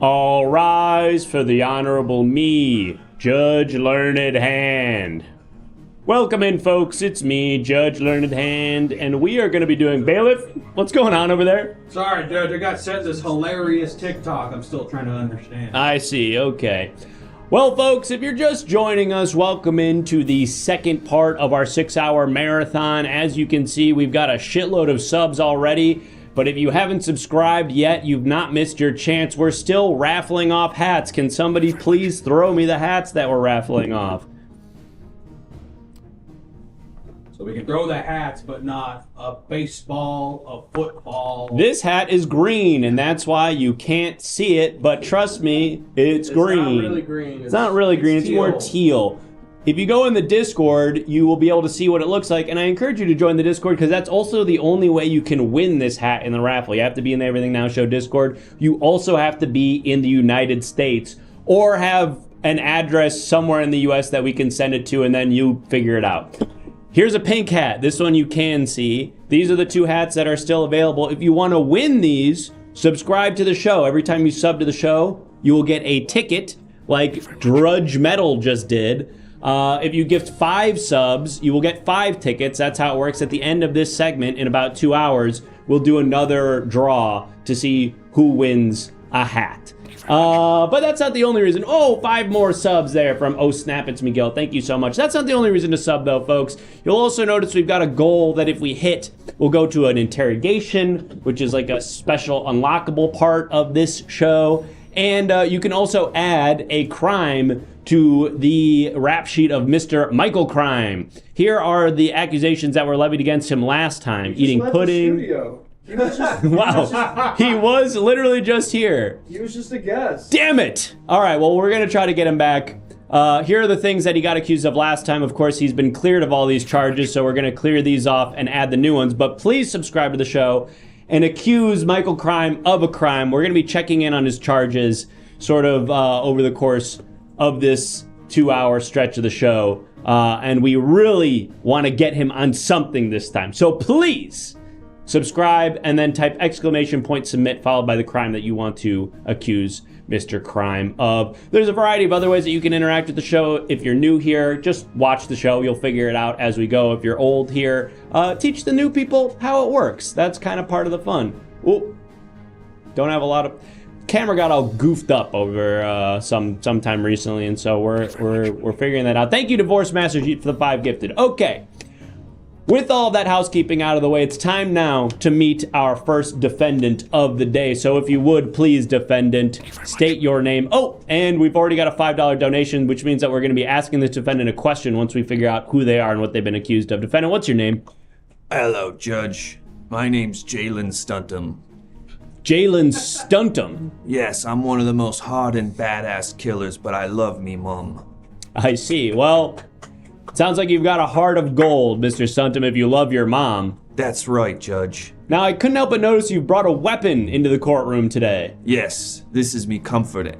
All rise for the Honorable me, Judge Learned Hand. Welcome in, folks. It's me, Judge Learned Hand, and we are going to be doing bailiff. What's going on over there? Sorry, Judge. I got sent this hilarious TikTok. I'm still trying to understand. I see. Okay. Well, folks, if you're just joining us, welcome into the second part of our 6-hour marathon. As you can see, we've got a shitload of subs already. But if you haven't subscribed yet, you've not missed your chance. We're still raffling off hats. Can somebody please throw me the hats that we're raffling off? So we can throw the hats, but not a baseball, a football. This hat is green, and that's why you can't see it. But trust me, it's green. It's not really green. It's not really green. It's more teal. If you go in the Discord, you will be able to see what it looks like, and I encourage you to join the Discord because that's also the only way you can win this hat in the raffle. You have to be in the Everything Now Show Discord. You also have to be in the United States or have an address somewhere in the US that we can send it to, and then you figure it out. Here's a pink hat. This one you can see. These are the two hats that are still available. If you want to win these, subscribe to the show. Every time you sub to the show, you will get a ticket like Drudge Metal just did. If you gift 5 subs, you will get 5 tickets. That's how it works. At the end of this segment, in about 2 hours, we'll do another draw to see who wins a hat. But that's not the only reason. Oh, 5 more subs there from Oh Snap, It's Miguel. Thank you so much. That's not the only reason to sub, though, folks. You'll also notice we've got a goal that if we hit, we'll go to an interrogation, which is like a special unlockable part of this show. And you can also add a crime to the rap sheet of Mr. Michael Crime. Here are the accusations that were levied against him last time. Eating pudding. Wow. He was literally just here. He was just a guest. Damn it. All right, well, we're going to try to get him back. Here are the things that he got accused of last time. Of course, he's been cleared of all these charges, so we're going to clear these off and add the new ones. But please subscribe to the show and accuse Michael Crime of a crime. We're going to be checking in on his charges sort of over the course of this 2-hour stretch of the show. And we really want to get him on something this time. So please subscribe and then type !submit followed by the crime that you want to accuse Mr. Crime of. There's a variety of other ways that you can interact with the show. If you're new here, just watch the show. You'll figure it out as we go. If you're old here, teach the new people how it works. That's kind of part of the fun. Ooh, don't have a lot of... Camera got all goofed up over sometime recently, and so we're figuring that out. Thank you, Divorce Master Jeet, for the 5 gifted. Okay. With all that housekeeping out of the way, it's time now to meet our first defendant of the day. So if you would, please, defendant, state your name. Oh, and we've already got a $5 donation, which means that we're going to be asking this defendant a question once we figure out who they are and what they've been accused of. Defendant, what's your name? Hello, Judge. My name's Jalen Stuntum. Jalen Stuntum? Yes, I'm one of the most hardened badass killers, but I love me mom. I see. Well, sounds like you've got a heart of gold, Mr. Stuntum, if you love your mom. That's right, Judge. Now, I couldn't help but notice you brought a weapon into the courtroom today. Yes, this is me comfort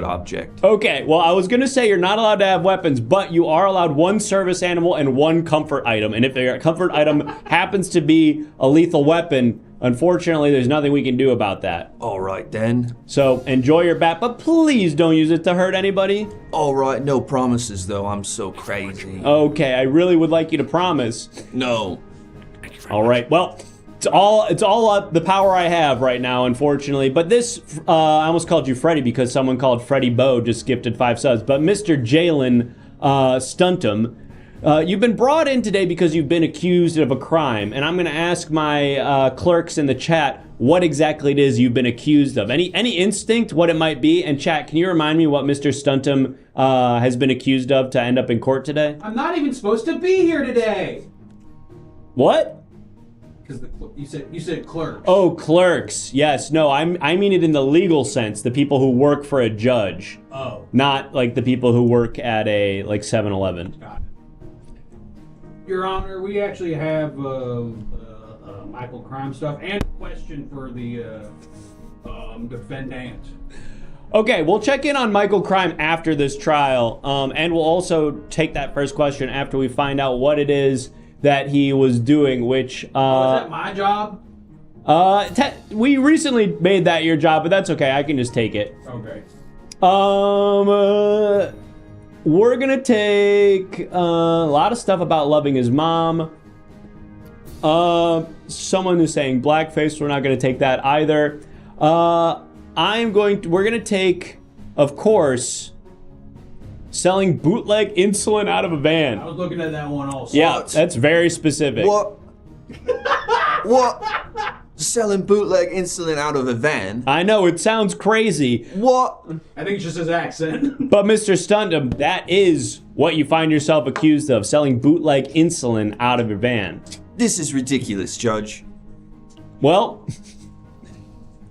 object. Okay, well, I was gonna say you're not allowed to have weapons, but you are allowed 1 service animal and 1 comfort item. And if your comfort item happens to be a lethal weapon, unfortunately, there's nothing we can do about that. All right, then. So, enjoy your bat, but please don't use it to hurt anybody. All right, no promises, though. I'm so crazy. Okay, I really would like you to promise. No. All right, well, it's all the power I have right now, unfortunately. But this, I almost called you Freddy because someone called Freddie Bow just gifted 5 subs. But Mr. Jalen Stuntum, you've been brought in today because you've been accused of a crime. And I'm going to ask my clerks in the chat what exactly it is you've been accused of. Any instinct what it might be? And chat, can you remind me what Mr. Stuntum has been accused of to end up in court today? I'm not even supposed to be here today. What? Because you said clerks. Oh, clerks. Yes. No, I mean it in the legal sense. The people who work for a judge. Oh. Not like the people who work at a 7-Eleven. Got it. Your Honor, we actually have Michael Crime stuff and a question for the defendant. Okay, we'll check in on Michael Crime after this trial, and we'll also take that first question after we find out what it is that he was doing, which... is that my job? We recently made that your job, but that's okay. I can just take it. Okay. We're gonna take a lot of stuff about loving his mom. Someone is saying blackface. We're not gonna take that either. We're gonna take, of course, selling bootleg insulin out of a van. I was looking at that one also. Yeah, that's very specific. What? What? Selling bootleg insulin out of a van? I know, it sounds crazy. What? I think it's just his accent. But Mr. Stuntum, that is what you find yourself accused of, selling bootleg insulin out of your van. This is ridiculous, Judge. Well,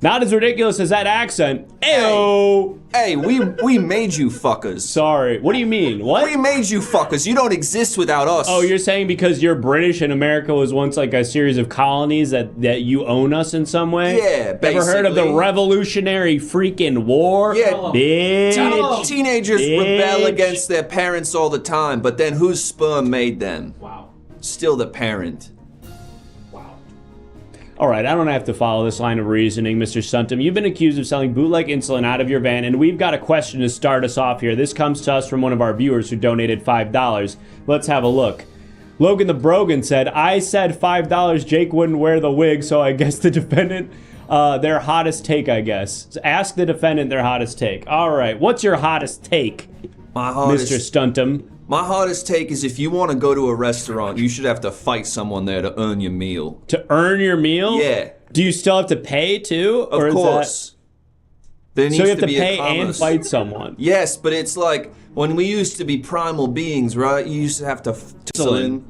not as ridiculous as that accent. Ayo! Hey, we made you fuckers. Sorry, what do you mean? What? We made you fuckers. You don't exist without us. Oh, you're saying because you're British and America was once like a series of colonies that you own us in some way? Yeah, basically. Ever heard of the Revolutionary freaking War? Yeah. Bitch. Teenagers rebel against their parents all the time, but then whose sperm made them? Wow. Still the parent. Wow. All right, I don't have to follow this line of reasoning, Mr. Stuntum. You've been accused of selling bootleg insulin out of your van, and we've got a question to start us off here. This comes to us from one of our viewers who donated $5. Let's have a look. Logan the Brogan said, I said $5 Jake wouldn't wear the wig, so I guess the defendant, their hottest take, I guess. So ask the defendant their hottest take. All right, what's your hottest take, Mr. Stuntum? My hottest take is if you want to go to a restaurant, you should have to fight someone there to earn your meal. To earn your meal? Yeah. Do you still have to pay too? Of course. There needs So you have to be a pay and commerce. fight someone? Yes, but it's like when we used to be primal beings, right? You used to have to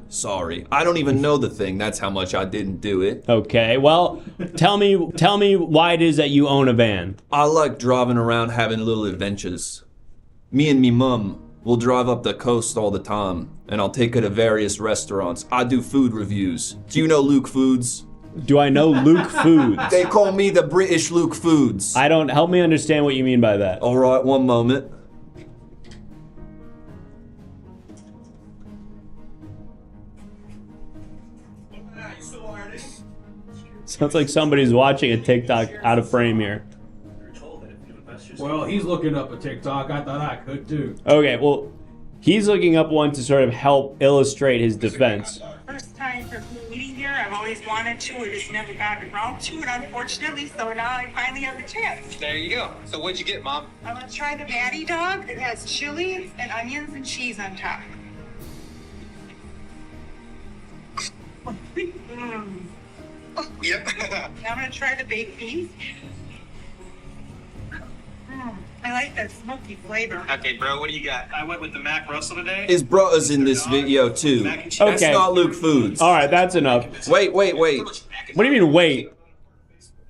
Sorry, I don't even know the thing. That's how much I didn't do it. Okay, well, tell me why it is that you own a van. I like driving around having little adventures. Me and me mum will drive up the coast all the time, and I'll take her to various restaurants. I do food reviews. Do you know Luke Foods? Do I know Luke Foods? They call me the British Luke Foods. Help me understand what you mean by that. All right, one moment. Sounds like somebody's watching a TikTok out of frame here. Well, he's looking up a TikTok. I thought I could too. Okay, well, he's looking up one to sort of help illustrate his defense. First time for meeting here. I've always wanted to. I just never gotten around to it, unfortunately. So now I finally have the chance. There you go. So what'd you get, Mom? I'm gonna try the Matty Dog. It has chili and onions and cheese on top. Yep. Now I'm gonna try the baked beans. I like that smoky flavor. Okay, bro, what do you got? I went with the Mac Russell today. His brother's in this video too. Mac and cheese. That's Okay. not Luke Foods. All right, that's enough. Wait. What do you mean, wait?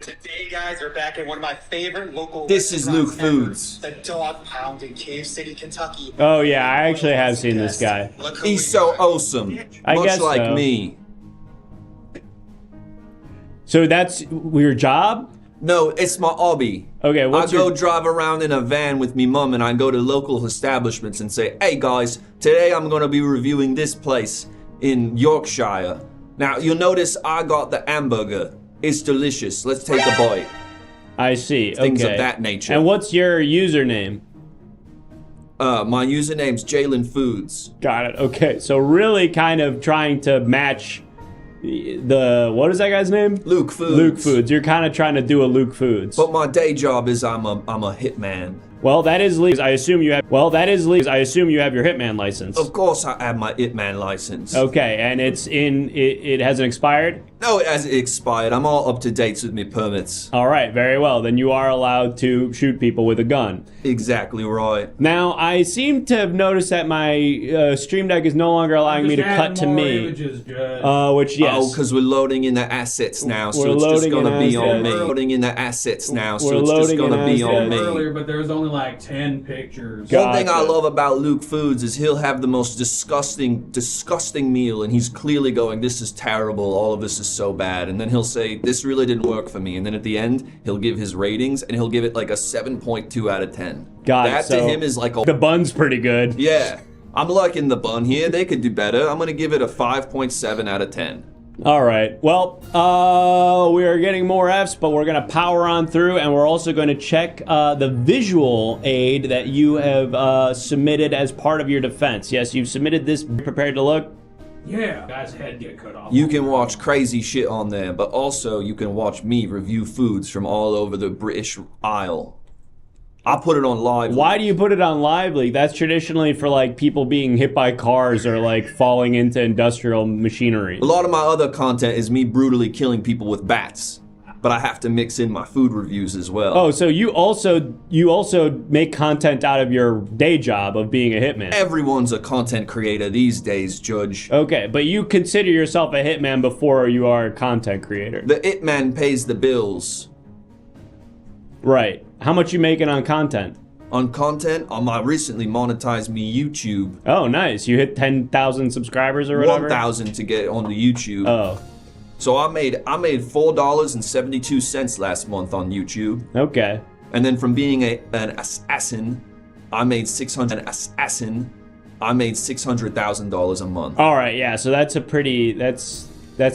Today, guys, we're back at one of my favorite local This is restaurants Luke ever, Foods. The Dog Pound in Cave City, Kentucky. Oh, yeah, I actually have seen this guy. Look who He's we so got. awesome. I Much guess like so. me. So that's your job? No, it's my hobby. Okay, I what's go your... drive around in a van with me mum and I go to local establishments and say, hey guys, today I'm gonna be reviewing this place in Yorkshire. Now you'll notice I got the hamburger. It's delicious. Let's take a bite. I see, Things okay. of that nature. And what's your username? My username's Jalen Foods. Got it, okay. So really kind of trying to match the... What is that guy's name? Luke Foods. Luke Foods. You're kind of trying to do a Luke Foods. But my day job is I'm a hitman. Well, that is legal. I assume you have. Well, that is legal. I assume you have your hitman license. Of course I have my hitman license. Okay, and it's in. It hasn't expired. No, it hasn't expired. I'm all up to date with my permits. All right, very well. Then you are allowed to shoot people with a gun. Exactly right. Now, I seem to have noticed that my Stream Deck is no longer allowing me to Just cut add to more me. Images, Judge. Which yes. Oh, because we're loading in the assets now, so We're it's just loading in gonna be on assets. me. Loading in the assets now, so We're it's just loading in gonna be I on said me. earlier, but there's only like 10 pictures. Got- One thing I Gotcha. love about Luke Foods is he'll have the most disgusting meal, and he's clearly going, this is terrible, all of this is so bad, and then he'll say, this really didn't work for me, and then at the end, he'll give his ratings, and he'll give it like a 7.2 out of 10. Got it, That so to him is like a... The bun's pretty good. Yeah, I'm liking the bun here, they could do better. I'm gonna give it a 5.7 out of 10. All right. Well, we are getting more Fs, but we're going to power on through, and we're also going to check the visual aid that you have submitted as part of your defense. Yes, you've submitted this. Prepared to look? Yeah. Guy's head get cut off. You can watch crazy shit on there, but also you can watch me review foods from all over the British Isle. I put it on Live. Why do you put it on Live Leak? That's traditionally for like people being hit by cars or like falling into industrial machinery. A lot of my other content is me brutally killing people with bats, but I have to mix in my food reviews as well. Oh, so you also make content out of your day job of being a hitman. Everyone's a content creator these days, Judge. Okay, but you consider yourself a hitman before you are a content creator. The Hitman pays the bills. Right. How much you making on content? On content, on my recently monetized me YouTube. Oh, nice. You hit 10,000 subscribers or whatever? 1,000 to get on the YouTube. Oh. So I made $4.72 last month on YouTube. Okay. And then from being an assassin, I made $600,000 a month. All right, yeah. So that's a pretty that's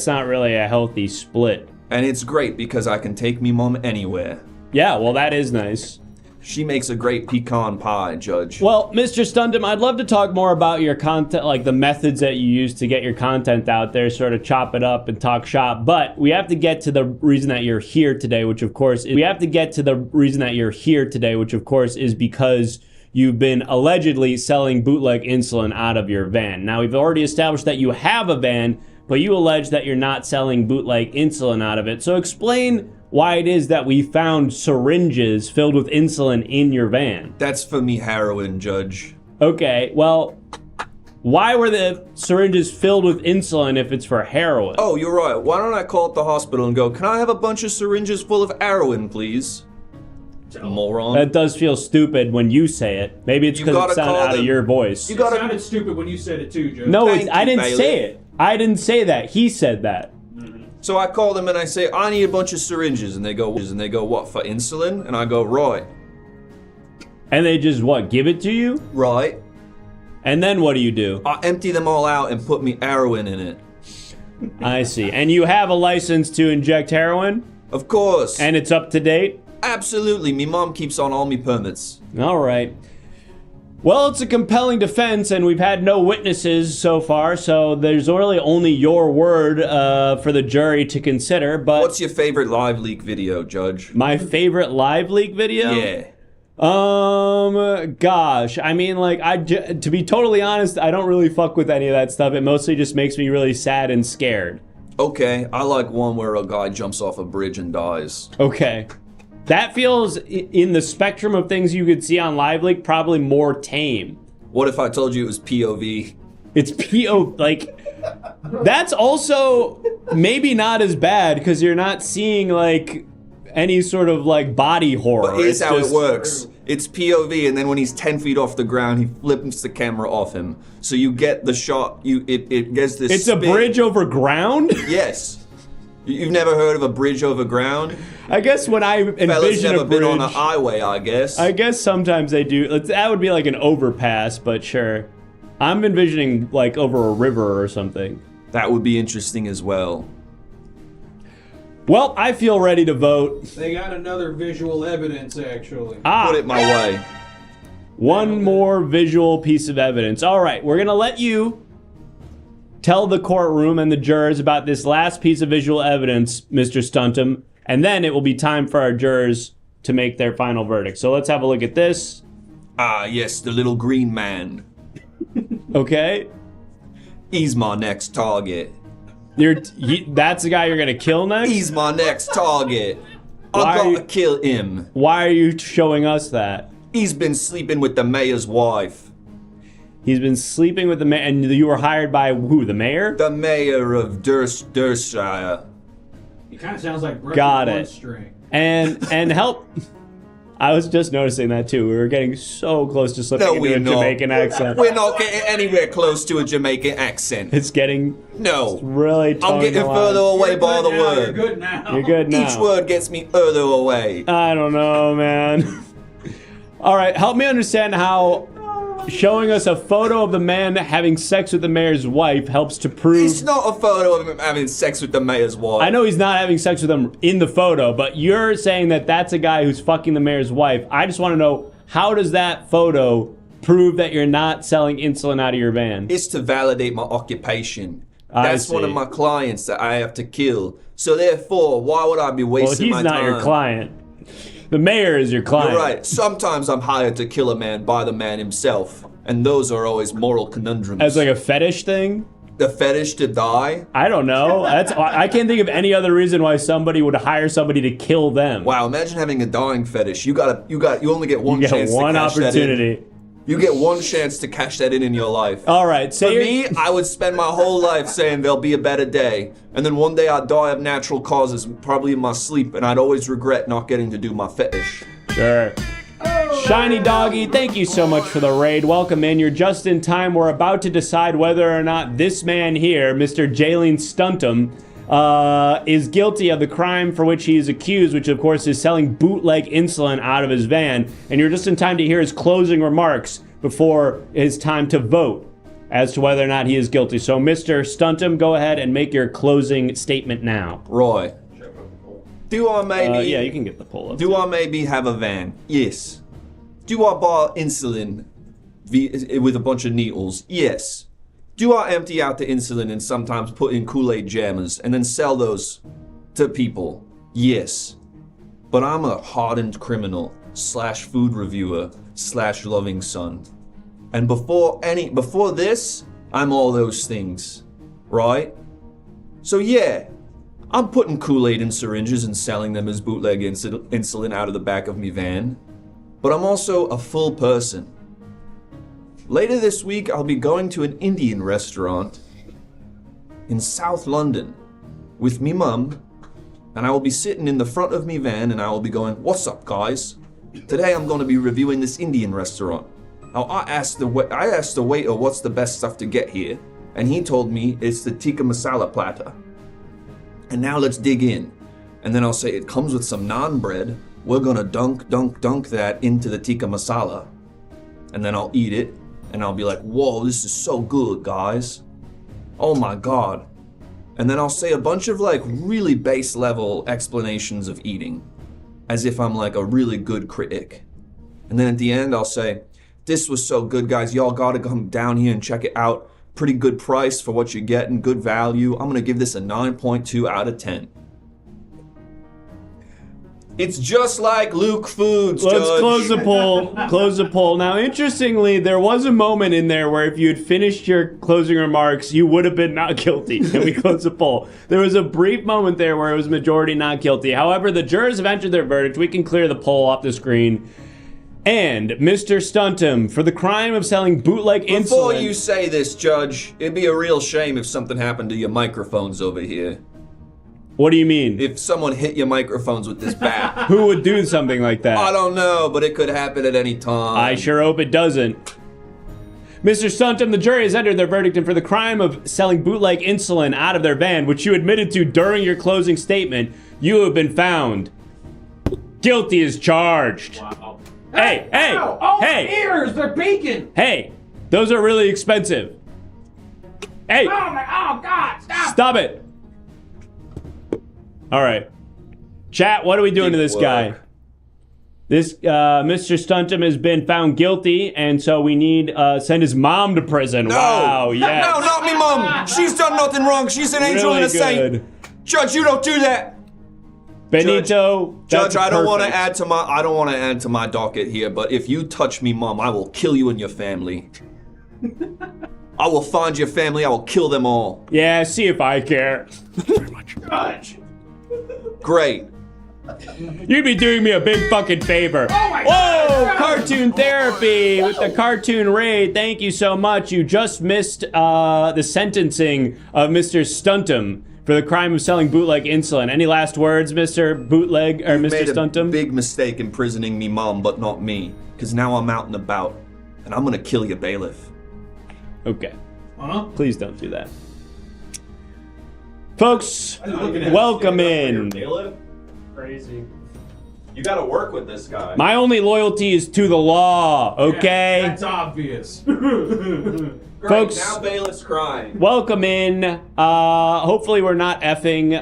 not really a healthy split. And it's great because I can take me mom anywhere. Yeah, well, that is nice. She makes a great pecan pie, Judge. Well, Mr. Stundham, I'd love to talk more about your content, like the methods that you use to get your content out there, sort of chop it up and talk shop. But we have to get to the reason that you're here today, which of course is because you've been allegedly selling bootleg insulin out of your van. Now, we've already established that you have a van, but you allege that you're not selling bootleg insulin out of it. So explain why it is that we found syringes filled with insulin in your van. That's for me heroin, Judge. Okay, well, why were the syringes filled with insulin if it's for heroin? Oh, you're right. Why don't I call up the hospital and go, can I have a bunch of syringes full of heroin, please? Moron. That does feel stupid when you say it. Maybe it's because it sounded out of your voice. It sounded stupid when you said it too, Joe. No, Thank I you, didn't Bailey. say it. I didn't say that. He said that. So I call them and I say, I need a bunch of syringes. And they go, what, for insulin? And I go, right. And they just, what, give it to you? Right. And then what do you do? I empty them all out and put me heroin in it. I see. And you have a license to inject heroin? Of course. And it's up to date? Absolutely. Me mom keeps on all me permits. All right. Well, it's a compelling defense, and we've had no witnesses so far, so there's really only your word for the jury to consider, but... What's your favorite live leak video, Judge? My favorite live leak video? Yeah. Gosh, I mean, like, to be totally honest, I don't really fuck with any of that stuff. It mostly just makes me really sad and scared. Okay, I like one where a guy jumps off a bridge and dies. Okay. That feels, in the spectrum of things you could see on Live Leak, probably more tame. What if I told you it was POV? It's like, that's also maybe not as bad, because you're not seeing, like, any sort of, like, body horror. But here's how it works. It's POV, and then when he's 10 feet off the ground, he flips the camera off him. So you get the shot, it gets this It's spin. a bridge over ground? Yes. You've never heard of a bridge over ground? I guess when I envision Fella's never a bridge, been on a highway, I guess. I guess sometimes they do. That would be like an overpass, but sure. I'm envisioning like over a river or something. That would be interesting as well. Well, I feel ready to vote. They got another visual evidence, actually. Put it my way. One more visual piece of evidence. All right, we're gonna let you tell the courtroom and the jurors about this last piece of visual evidence, Mr. Stuntum, and then it will be time for our jurors to make their final verdict. So let's have a look at this. Ah, yes, the little green man. Okay? He's my next target. That's the guy you're gonna kill next? He's my next target. Why I are you- gotta kill him. Why are you showing us that? He's been sleeping with the mayor's wife. He's been sleeping with the mayor, and you were hired by who, the mayor? The mayor of Dershire. He kind of sounds like Got One it. String. And help. I was just noticing that too. We were getting so close to slipping No, into we're a not. Jamaican accent. We're not getting anywhere close to a Jamaican accent. It's getting No. really I'm towing getting the line. further away You're by good the now, You're word. good now. You're good now. Each word gets me further away. I don't know, man. All right, help me understand how showing us a photo of the man having sex with the mayor's wife helps to prove... It's not a photo of him having sex with the mayor's wife. I know he's not having sex with him in the photo, but you're saying that that's a guy who's fucking the mayor's wife. I just want to know, how does that photo prove that you're not selling insulin out of your van? It's to validate my occupation. That's one of my clients that I have to kill. So therefore, why would I be wasting my time? Well, he's not your client. The mayor is your client. You're right. Sometimes I'm hired to kill a man by the man himself. And those are always moral conundrums. As like a fetish thing? The fetish to die? I don't know. I can't think of any other reason why somebody would hire somebody to kill them. Wow, imagine having a dying fetish. You only get one chance to cash one opportunity. that in. You get one chance to cash that in your life. All right, For me, I would spend my whole life saying there'll be a better day. And then one day I'd die of natural causes, probably in my sleep, and I'd always regret not getting to do my fetish. Sure. Shiny Doggy, thank you so much for the raid. Welcome in. You're just in time. We're about to decide whether or not this man here, Mr. Jalen Stuntum, is guilty of the crime for which he is accused, which of course is selling bootleg insulin out of his van. And you're just in time to hear his closing remarks before it's time to vote as to whether or not he is guilty. So Mr. Stuntum, go ahead and make your closing statement now. Roy, do I maybe... yeah, you can get the poll up. Do I maybe have a van? Yes. Do I buy insulin with a bunch of needles? Yes. Do I empty out the insulin and sometimes put in Kool-Aid jammers and then sell those to people? Yes. But I'm a hardened criminal / food reviewer / loving son. And before this, I'm all those things, right? So yeah, I'm putting Kool-Aid in syringes and selling them as bootleg insulin out of the back of me van. But I'm also a full person. Later this week, I'll be going to an Indian restaurant in South London with me mum, and I will be sitting in the front of me van and I will be going, "What's up, guys? Today I'm going to be reviewing this Indian restaurant." Now I asked the waiter what's the best stuff to get here, and he told me it's the tikka masala platter. And now let's dig in. And then I'll say it comes with some naan bread. We're gonna dunk that into the tikka masala. And then I'll eat it, and I'll be like, "Whoa, this is so good, guys. Oh my God." And then I'll say a bunch of like really base level explanations of eating, as if I'm like a really good critic. And then at the end I'll say, "This was so good, guys. Y'all gotta come down here and check it out. Pretty good price for what you're getting, good value. I'm gonna give this a 9.2 out of 10. It's just like Luke Foods, Let's Judge. close the poll. Close the poll. Now, interestingly, there was a moment in there where if you had finished your closing remarks, you would have been not guilty. And we closed the poll. There was a brief moment there where it was majority not guilty. However, the jurors have entered their verdict. We can clear the poll off the screen. And Mr. Stuntum, for the crime of selling bootleg insulin... Before you say this, Judge, it'd be a real shame if something happened to your microphones over here. What do you mean? If someone hit your microphones with this bat. Who would do something like that? I don't know, but it could happen at any time. I sure hope it doesn't. Mr. Stuntum, the jury has entered their verdict, and for the crime of selling bootleg insulin out of their van, which you admitted to during your closing statement, you have been found guilty as charged. Wow. Hey, hey, Ow! Oh, hey! my ears, they're peeking! Hey, those are really expensive. Hey! Oh God, stop! Stop it! All right. Chat, what are we doing to this guy? This, Mr. Stuntum has been found guilty, and so we need, send his mom to prison. No! Wow, yes. No, not me, Mom! She's done nothing wrong. She's an angel Really and a saint. good. Judge, you don't do that. Benito, Judge, I don't want to perfect. add to my docket here, but if you touch me, Mom, I will kill you and your family. I will find your family. I will kill them all. Yeah, see if I care. Judge! Great. You'd be doing me a big fucking favor. Oh my Whoa! God. Cartoon Therapy with the cartoon raid. Thank you so much. You just missed the sentencing of Mr. Stuntum for the crime of selling bootleg insulin. Any last words, Mr. Bootleg or Mr. Made a Stuntum? big mistake imprisoning me, Mom, but not me, because now I'm out and about, and I'm gonna kill your bailiff. Okay. Huh? Please don't do that. Folks, welcome in. Crazy. You gotta work with this guy. My only loyalty is to the law, okay? Yeah, that's obvious. Great, Folks, now Bailiff's crying. welcome in. Hopefully we're not effing.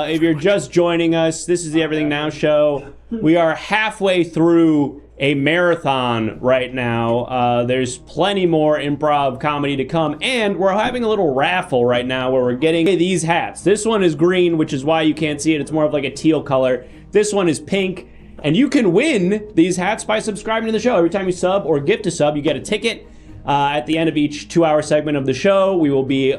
If you're just joining us, this is the Everything Now show. We are halfway through a marathon right now. There's plenty more improv comedy to come, and we're having a little raffle right now where we're getting these hats. This one is green, which is why you can't see it. It's more of like a teal color. This one is pink, and you can win these hats by subscribing to the show. Every time you sub or gift a sub, you get a ticket. At the end of each 2-hour segment of the show, we will be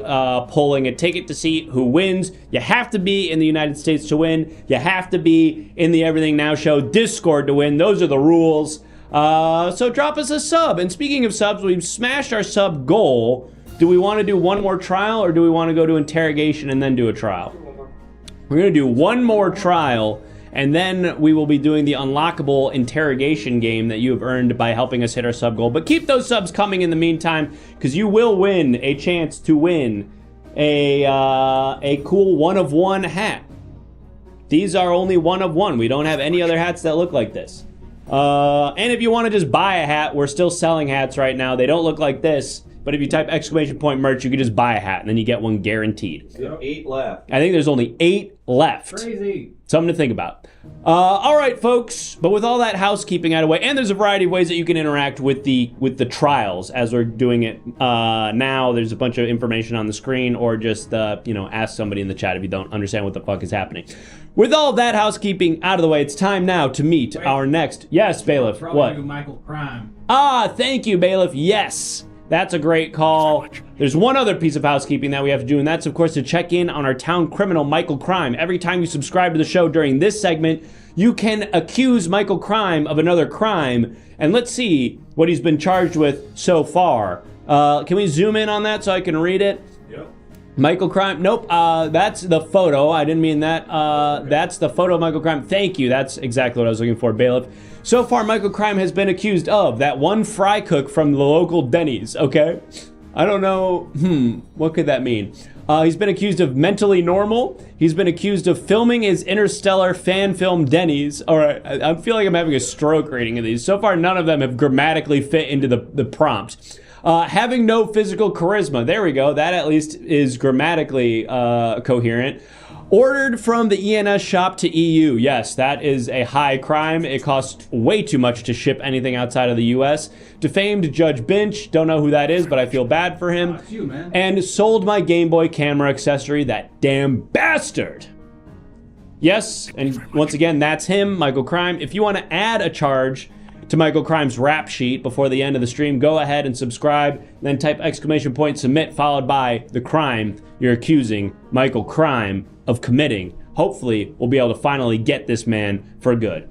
pulling a ticket to see who wins. You have to be in the United States to win. You have to be in the Everything Now show Discord to win. Those are the rules. So drop us a sub. And speaking of subs, we've smashed our sub goal. Do we want to do one more trial, or do we want to go to interrogation and then do a trial? We're going to do one more trial, and then we will be doing the unlockable interrogation game that you have earned by helping us hit our sub goal. But keep those subs coming in the meantime, because you will win a chance to win a cool one-of-one hat. These are only one of one. We don't have any other hats that look like this. And if you want to just buy a hat, we're still selling hats right now. They don't look like this, but if you type !merch, you can just buy a hat, and then you get one guaranteed. 8 left. I think there's only 8 left. Crazy. Something to think about. All right, folks. But with all that housekeeping out of the way, and there's a variety of ways that you can interact with the trials as we're doing it now. There's a bunch of information on the screen, or just ask somebody in the chat if you don't understand what the fuck is happening. With all that housekeeping out of the way, it's time now to meet our next. Yes, Bailiff. Probably What? Michael Crime. Thank you, Bailiff. Yes. That's a great call. There's one other piece of housekeeping that we have to do, and that's, of course, to check in on our town criminal, Michael Crime. Every time you subscribe to the show during this segment, you can accuse Michael Crime of another crime, and let's see what he's been charged with so far. Can we zoom in on that so I can read it? Yep. Michael Crime, nope, that's the photo. I didn't mean that. That's the photo of Michael Crime. Thank you, that's exactly what I was looking for, Bailiff. So far, Michael Crime has been accused of that one fry cook from the local Denny's, okay? I don't know, what could that mean? He's been accused of mentally normal. He's been accused of filming his interstellar fan film Denny's. All right, I feel like I'm having a stroke reading of these. So far, none of them have grammatically fit into the prompt. Having no physical charisma. There we go. That at least is grammatically coherent. Ordered from the ENS shop to EU. Yes, that is a high crime. It costs way too much to ship anything outside of the US. Defamed Judge Binch. Don't know who that is, but I feel bad for him. It's you, man. And sold my Game Boy camera accessory, that damn bastard. Yes, and once again, that's him, Michael Crime. If you want to add a charge to Michael Crime's rap sheet before the end of the stream, go ahead and subscribe, then type !submit followed by the crime you're accusing Michael Crime of committing. Hopefully, we'll be able to finally get this man for good.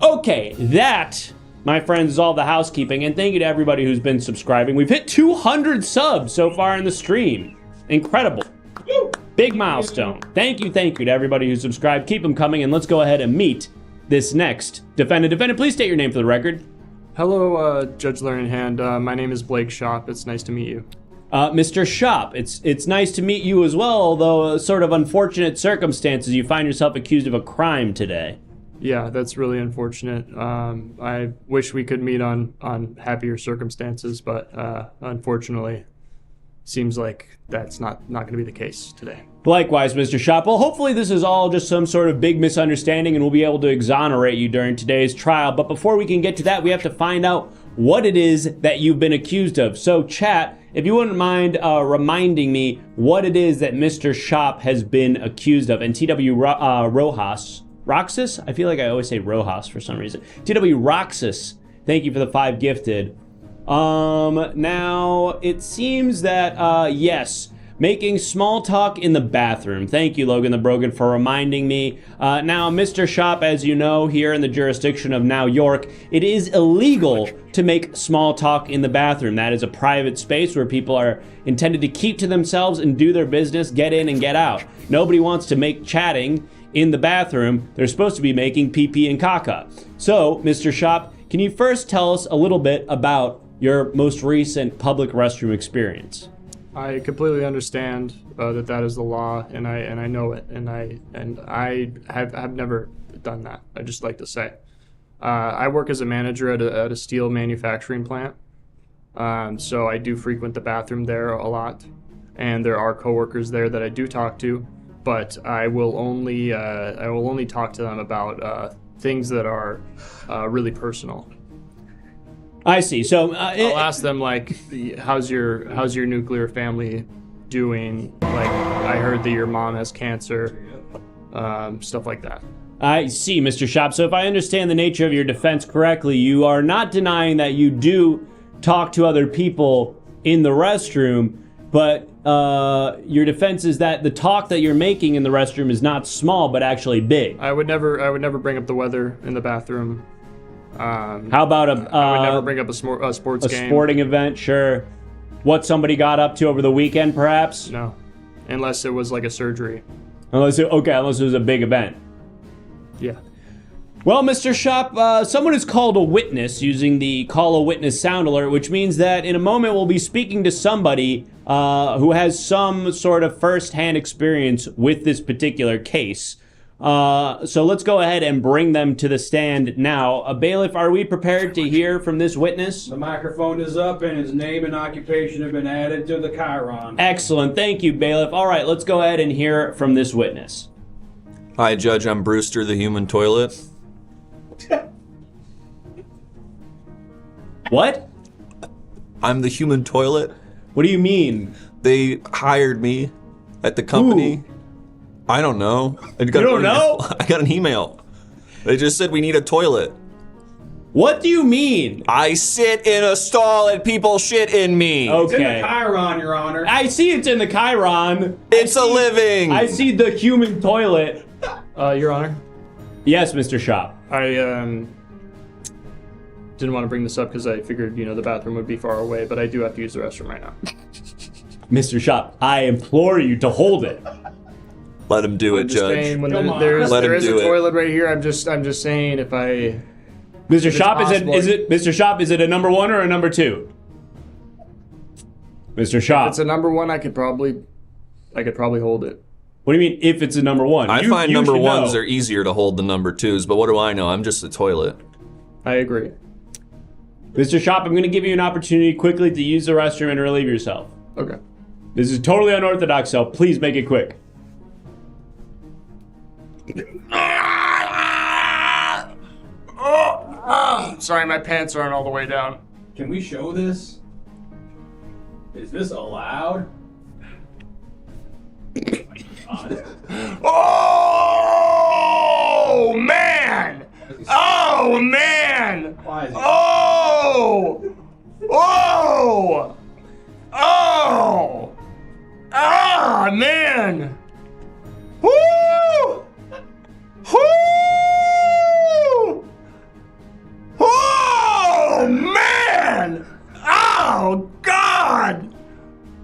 Okay, that, my friends, is all the housekeeping, and thank you to everybody who's been subscribing. We've hit 200 subs so far in the stream. Incredible. Woo! Big milestone. Thank you to everybody who subscribed. Keep them coming, and let's go ahead and meet this next defendant. Defendant, please state your name for the record. Hello, Judge Learning Hand. My name is Blake Shop. It's nice to meet you. Mr. Shop, it's nice to meet you as well, although sort of unfortunate circumstances. You find yourself accused of a crime today. Yeah, that's really unfortunate. I wish we could meet on happier circumstances, but unfortunately, seems like that's not going to be the case today. Likewise, Mr. Shop. Well, hopefully this is all just some sort of big misunderstanding and we'll be able to exonerate you during today's trial. But before we can get to that, we have to find out what it is that you've been accused of. So, chat, if you wouldn't mind reminding me what it is that Mr. Shop has been accused of. And TW Roxas? I feel like I always say Rojas for some reason. TW Roxas, thank you for the 5 gifted. Now, it seems that, yes, making small talk in the bathroom. Thank you, Logan the Brogan, for reminding me. Now, Mr. Shop, as you know, here in the jurisdiction of Now York, it is illegal to make small talk in the bathroom. That is a private space where people are intended to keep to themselves and do their business, get in and get out. Nobody wants to make chatting in the bathroom. They're supposed to be making pee-pee and caca. So, Mr. Shop, can you first tell us a little bit about your most recent public restroom experience? I completely understand that is the law, and I know it, and I have never done that. I'd just like to say. I work as a manager at a steel manufacturing plant. So I do frequent the bathroom there a lot. And there are coworkers there that I do talk to, but I will only talk to them about things that are really personal. I see. So I'll ask them like, how's your nuclear family doing? Like, I heard that your mom has cancer, stuff like that. I see, Mr. Shop. So if I understand the nature of your defense correctly, you are not denying that you do talk to other people in the restroom, but your defense is that the talk that you're making in the restroom is not small, but actually big. I would never bring up the weather in the bathroom. How about I would never bring up a sports game. A sporting event, sure. What somebody got up to over the weekend, perhaps? No, unless it was like a surgery. Unless it was a big event. Yeah. Well, Mr. Shop, someone is called a witness using the call a witness sound alert, which means that in a moment we'll be speaking to somebody who has some sort of first-hand experience with this particular case. So let's go ahead and bring them to the stand now. Bailiff, are we prepared to hear from this witness? The microphone is up and his name and occupation have been added to the chyron. Excellent. Thank you, Bailiff. All right, let's go ahead and hear from this witness. Hi, Judge. I'm Brewster, the human toilet. What? I'm the human toilet. What do you mean? They hired me at the company. Who? I don't know. You don't know? I got an email. They just said we need a toilet. What do you mean? I sit in a stall and people shit in me. Okay. It's in the chyron, Your Honor. I see it's in the chyron. It's a living. I see the human toilet. Your Honor. Yes, Mr. Shop. I didn't want to bring this up because I figured, the bathroom would be far away, but I do have to use the restroom right now. Mr. Shop, I implore you to hold it. Let him do it, I'm just Judge. saying, when Come on. there Let him is do a it. toilet right here, I'm just saying if I... Mr. it's Shop, possible. is it Mr. Shop, is it a number 1 or a number 2? Mr. Shop. It's a number 1, I could probably hold it. What do you mean if it's a number 1? I You- find you number should ones know. are easier to hold than number twos, but what do I know? I'm just a toilet. I agree. Mr. Shop, I'm going to give you an opportunity quickly to use the restroom and relieve yourself. Okay. This is totally unorthodox, so please make it quick. Sorry, my pants aren't all the way down. Can we show this? Is this allowed? Oh, man! Oh, man! Why is it? Oh! Oh! Oh! Ah, man! Woo! Woo! Oh, man! Oh, God!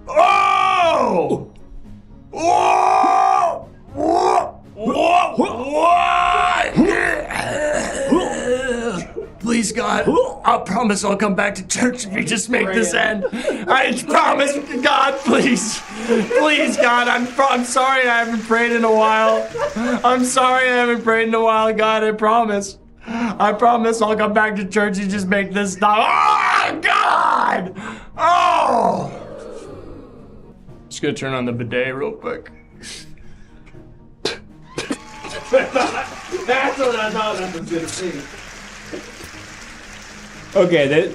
Oh! Whoa! Whoa! What? Please, God, I promise I'll come back to church if you just make this end. I promise, God, please. Please, God, I'm sorry I haven't prayed in a while. I'm sorry I haven't prayed in a while, God, I promise. I promise I'll come back to church and just make this stop. Oh, God! Oh! Just gonna turn on the bidet real quick. That's what I thought I was gonna see. Okay,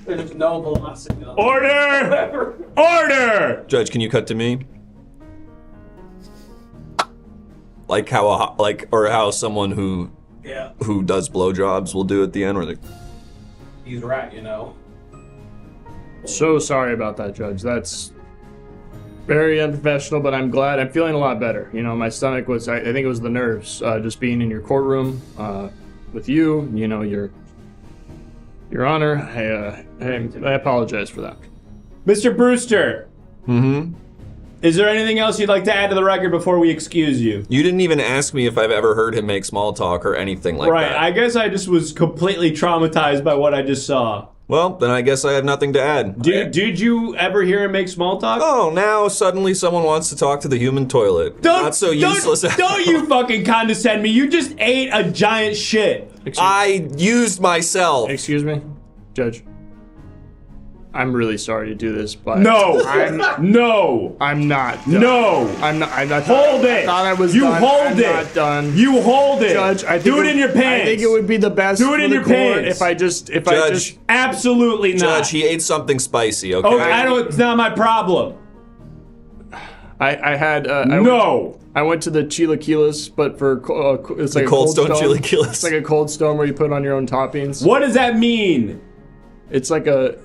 There's no velocity. on order! Order! Judge, can you cut to me? Like how someone who Yeah, does blowjobs will do at the end, where they he's right, So sorry about that, Judge. That's very unprofessional, but I'm glad. I'm feeling a lot better. My stomach was, I think it was the nerves, just being in your courtroom with you, Your Honor. I apologize for that. Mr. Brewster. Mm-hmm. Is there anything else you'd like to add to the record before we excuse you? You didn't even ask me if I've ever heard him make small talk or anything like Right, that. I guess I just was completely traumatized by what I just saw. Well, then I guess I have nothing to add. Did you ever hear him make small talk? Oh, now suddenly someone wants to talk to the human toilet. Not so useless. Don't you fucking condescend me. You just ate a giant shit. I used myself. Excuse me, Judge. I'm really sorry to do this, but No. I'm No. not. Done. No. I'm not. Hold it. I thought I was you done. hold I'm it. not done. You hold it. Judge, I think do it in your pants. I think it would be the best. Do it in for your the court pants. If I just. Judge. Absolutely not. Judge, he ate something spicy, okay? Oh, I don't. It's not my problem. I had. No. I went to the chilaquiles, but for it's like Cold a Stone Stone chilaquiles. It's like a Cold Stone where you put on your own toppings. What does that mean? It's like a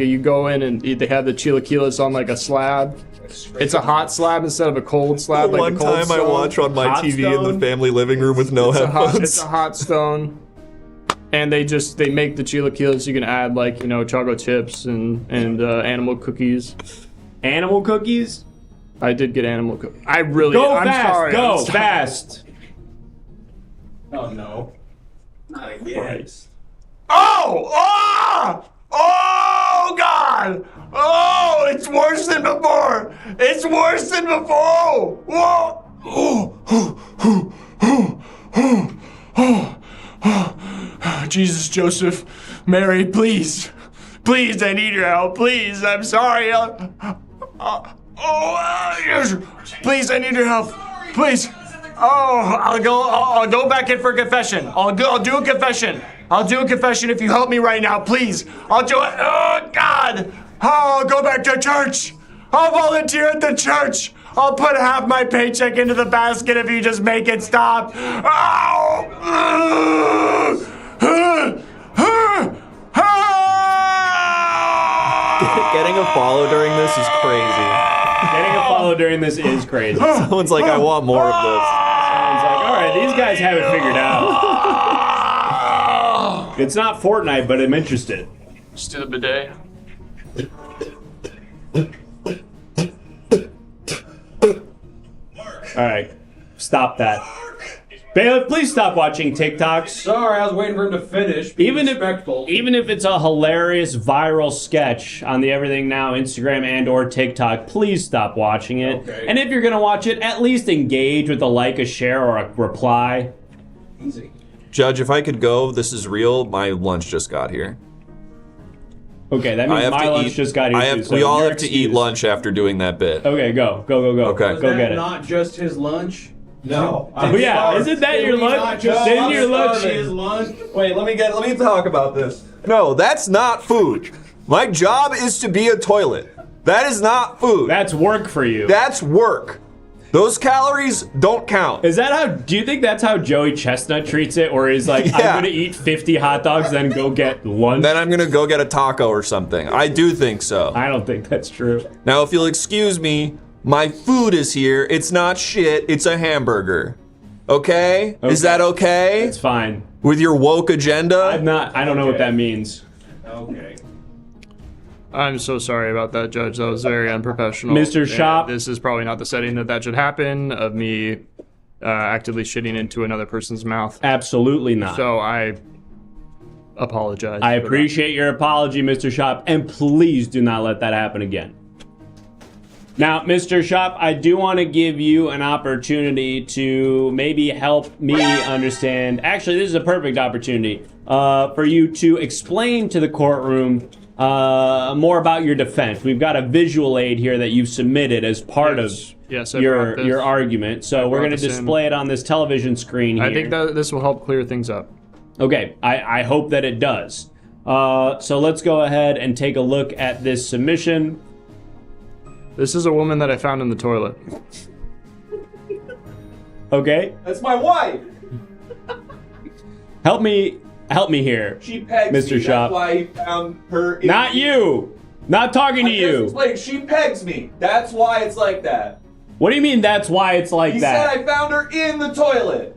you go in and they have the chilaquiles on like a slab. It's a hot slab instead of a cold slab. The like one a Cold time I Stone. watch on my Hot TV in Stone? the family living room with no It's headphones. a hot stone. And they make the chilaquiles. You can add like, chocolate chips and animal cookies. Animal cookies? I did get animal cookies. I'm Fast. sorry. Go I'm sorry. fast. Oh no. Not again. Oh! Oh! Oh, God! Oh, it's worse than before! It's worse than before! Whoa! Jesus, Joseph, Mary, please. Please, I need your help. Please, I'm sorry. Please, I need your help. Please. Oh, I'll go back in for a confession. I'll do a confession. I'll do a confession if you help me right now, please. I'll do it. Oh, God. Oh, I'll go back to church. I'll volunteer at the church. I'll put half my paycheck into the basket if you just make it stop. Oh. Getting a follow during this is crazy. Getting a follow during this is crazy. Someone's like, I want more of this. It's like, all right, these guys have it figured out. It's not Fortnite, but I'm interested. Just do the bidet. All right, stop that. Bailiff, please stop watching TikToks. Sorry, I was waiting for him to finish. Be respectful. Even if it's a hilarious viral sketch on the Everything Now Instagram and or TikTok, please stop watching it. Okay. And if you're gonna watch it, at least engage with a like, a share, or a reply. Easy. Judge, if I could go, this is real. My lunch just got here. Okay, that I mean have my to lunch eat. just got here too. So we all your have to eat excuse. lunch after doing that bit. Okay, go. Okay. Was Go that get it. not just his lunch? No. But yeah, isn't that your lunch? Didn't your lunch? His lunch. Wait, let me talk about this. No, that's not food. My job is to be a toilet. That is not food. That's work for you. That's work. Those calories don't count. Is that how? Do you think that's how Joey Chestnut treats it, or is like, Yeah. I'm gonna eat 50 hot dogs, then go get lunch? Then I'm gonna go get a taco or something. I do think so. I don't think that's true. Now, if you'll excuse me, my food is here. It's not shit. It's a hamburger. Okay? Is that okay? It's fine. With your woke agenda? I don't know what that means. Okay. I'm so sorry about that, Judge. That was very unprofessional. Mr. And Shop. This is probably not the setting that should happen, of me actively shitting into another person's mouth. Absolutely not. So I apologize. I for that. appreciate your apology, Mr. Shop, and please do not let that happen again. Now, Mr. Shop, I do want to give you an opportunity to maybe help me understand. Actually, this is a perfect opportunity for you to explain to the courtroom more about your defense. We've got a visual aid here that you've submitted as part of Yes, I brought this. your argument. So we're brought going to this in. display it on this television screen here. I think that this will help clear things up. Okay, I hope that it does. So let's go ahead and take a look at this submission. This is a woman that I found in the toilet. Okay, That's my wife. help me here. She pegs Mr. me. Shop. That's why he found her. In Not you. Not talking to I just you. explained. She pegs me. That's why it's like that. What do you mean that's why it's like He that? said I found her in the toilet.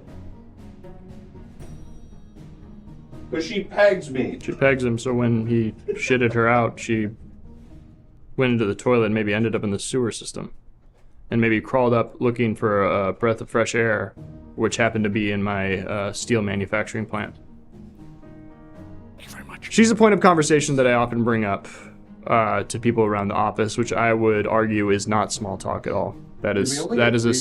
But she pegs me. She pegs him, so when he shitted her out, she went into the toilet and maybe ended up in the sewer system. And maybe crawled up looking for a breath of fresh air, which happened to be in my steel manufacturing plant. Thank you very much. She's a point of conversation that I often bring up to people around the office, which I would argue is not small talk at all. That is a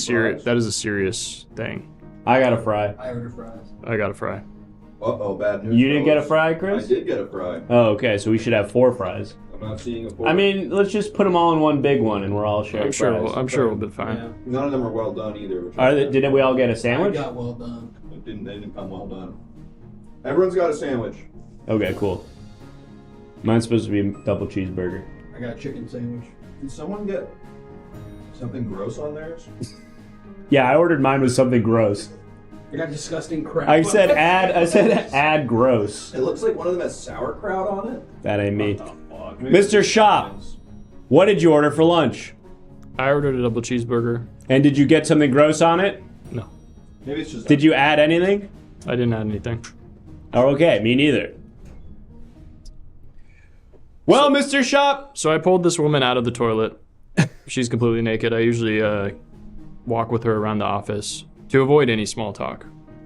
serious thing. I got a fry. I ordered fries. I got a fry. Uh-oh, bad news. You didn't get a fry, I Chris? did get a fry. Oh, okay. So we should have 4 fries. I'm not seeing a four. I mean, let's just put them all in one big one, and we're all sharing I'm sure. fries. I'm sure we'll be fine. Yeah. None of them are well done either. Which Didn't we all get a I sandwich? got well done. they didn't come well done. Everyone's got a sandwich. Okay, cool. Mine's supposed to be a double cheeseburger. I got a chicken sandwich. Did someone get something gross on theirs? Yeah, I ordered mine with something gross. I got disgusting crap. I said add gross. It looks like one of them has sauerkraut on it. That ain't me. Fuck. Mr. Shop, what did you order for lunch? I ordered a double cheeseburger. And did you get something gross on it? No, Maybe it's just. Did you add anything? I didn't add anything. Oh, okay, me neither. Well, Mr. Shop. So I pulled this woman out of the toilet. She's completely naked. I usually walk with her around the office to avoid any small talk.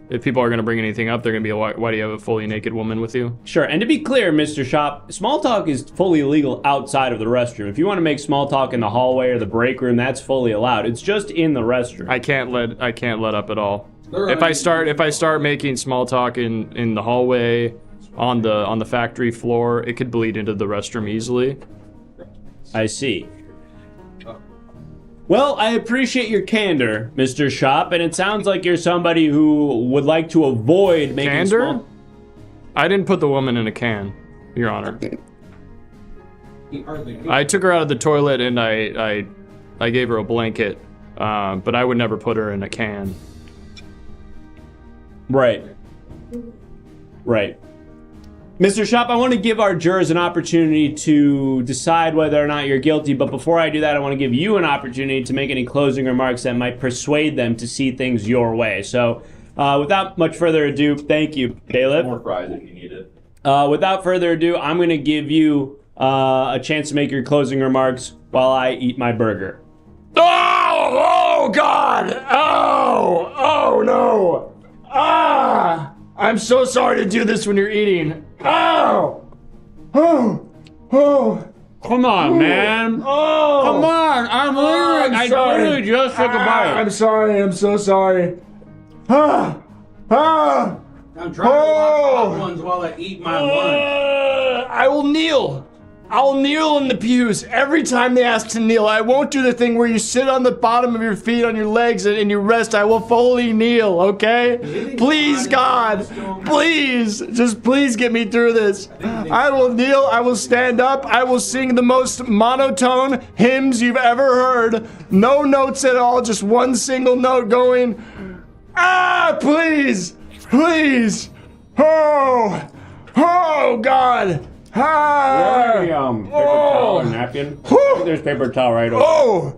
If people are going to bring anything up, they're going to be like, why do you have a fully naked woman with you? Sure, and to be clear, Mr. Shop, small talk is fully legal outside of the restroom. If you want to make small talk in the hallway or the break room, that's fully allowed. It's just in the restroom. I can't let up at all. If I start making small talk in the hallway, on the factory floor, it could bleed into the restroom easily. I see. Well, I appreciate your candor, Mr. Shop, and it sounds like you're somebody who would like to avoid making Candor? small... I didn't put the woman in a can, Your Honor. He hardly knew. I took her out of the toilet and I gave her a blanket, but I would never put her in a can. Right. Mr. Shop, I want to give our jurors an opportunity to decide whether or not you're guilty, but before I do that, I want to give you an opportunity to make any closing remarks that might persuade them to see things your way. So, without much further ado, thank you, Caleb. More fries if you need it. Without further ado, I'm going to give you a chance to make your closing remarks while I eat my burger. Oh God! Oh no! Ah! I'm so sorry to do this when you're eating. Oh! Come on, man. Oh! Come on. I sorry. literally just took a bite. I'm sorry. I'm so sorry. I'm trying to lock hot ones while I eat my lunch. I will kneel. I'll kneel in the pews every time they ask to kneel. I won't do the thing where you sit on the bottom of your feet on your legs and you rest. I will fully kneel, okay? Please, God. Please. Just please get me through this. I will kneel. I will stand up. I will sing the most monotone hymns you've ever heard. No notes at all. Just one single note going. Please. Please. Oh, God. Paper towel and napkin. I think there's paper towel right over.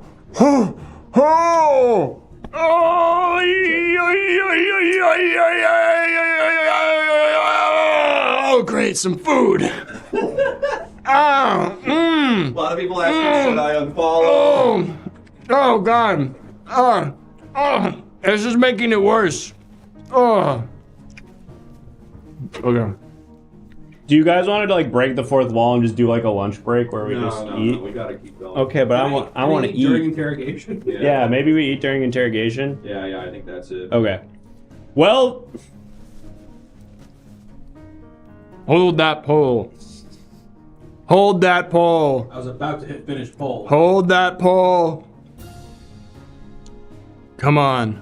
Oh, great, some food. A lot of people ask me, should I unfollow? Oh, God. This is making it worse. Okay. Do you guys want to like break the fourth wall and just do like a lunch break where we just eat? No, we gotta keep going. Okay, but I want to eat During interrogation? Yeah, maybe we eat during interrogation. Yeah, I think that's it. Okay. Well, Hold that pole. Hold that pole. I was about to hit finish poll. Hold that pole. Come on.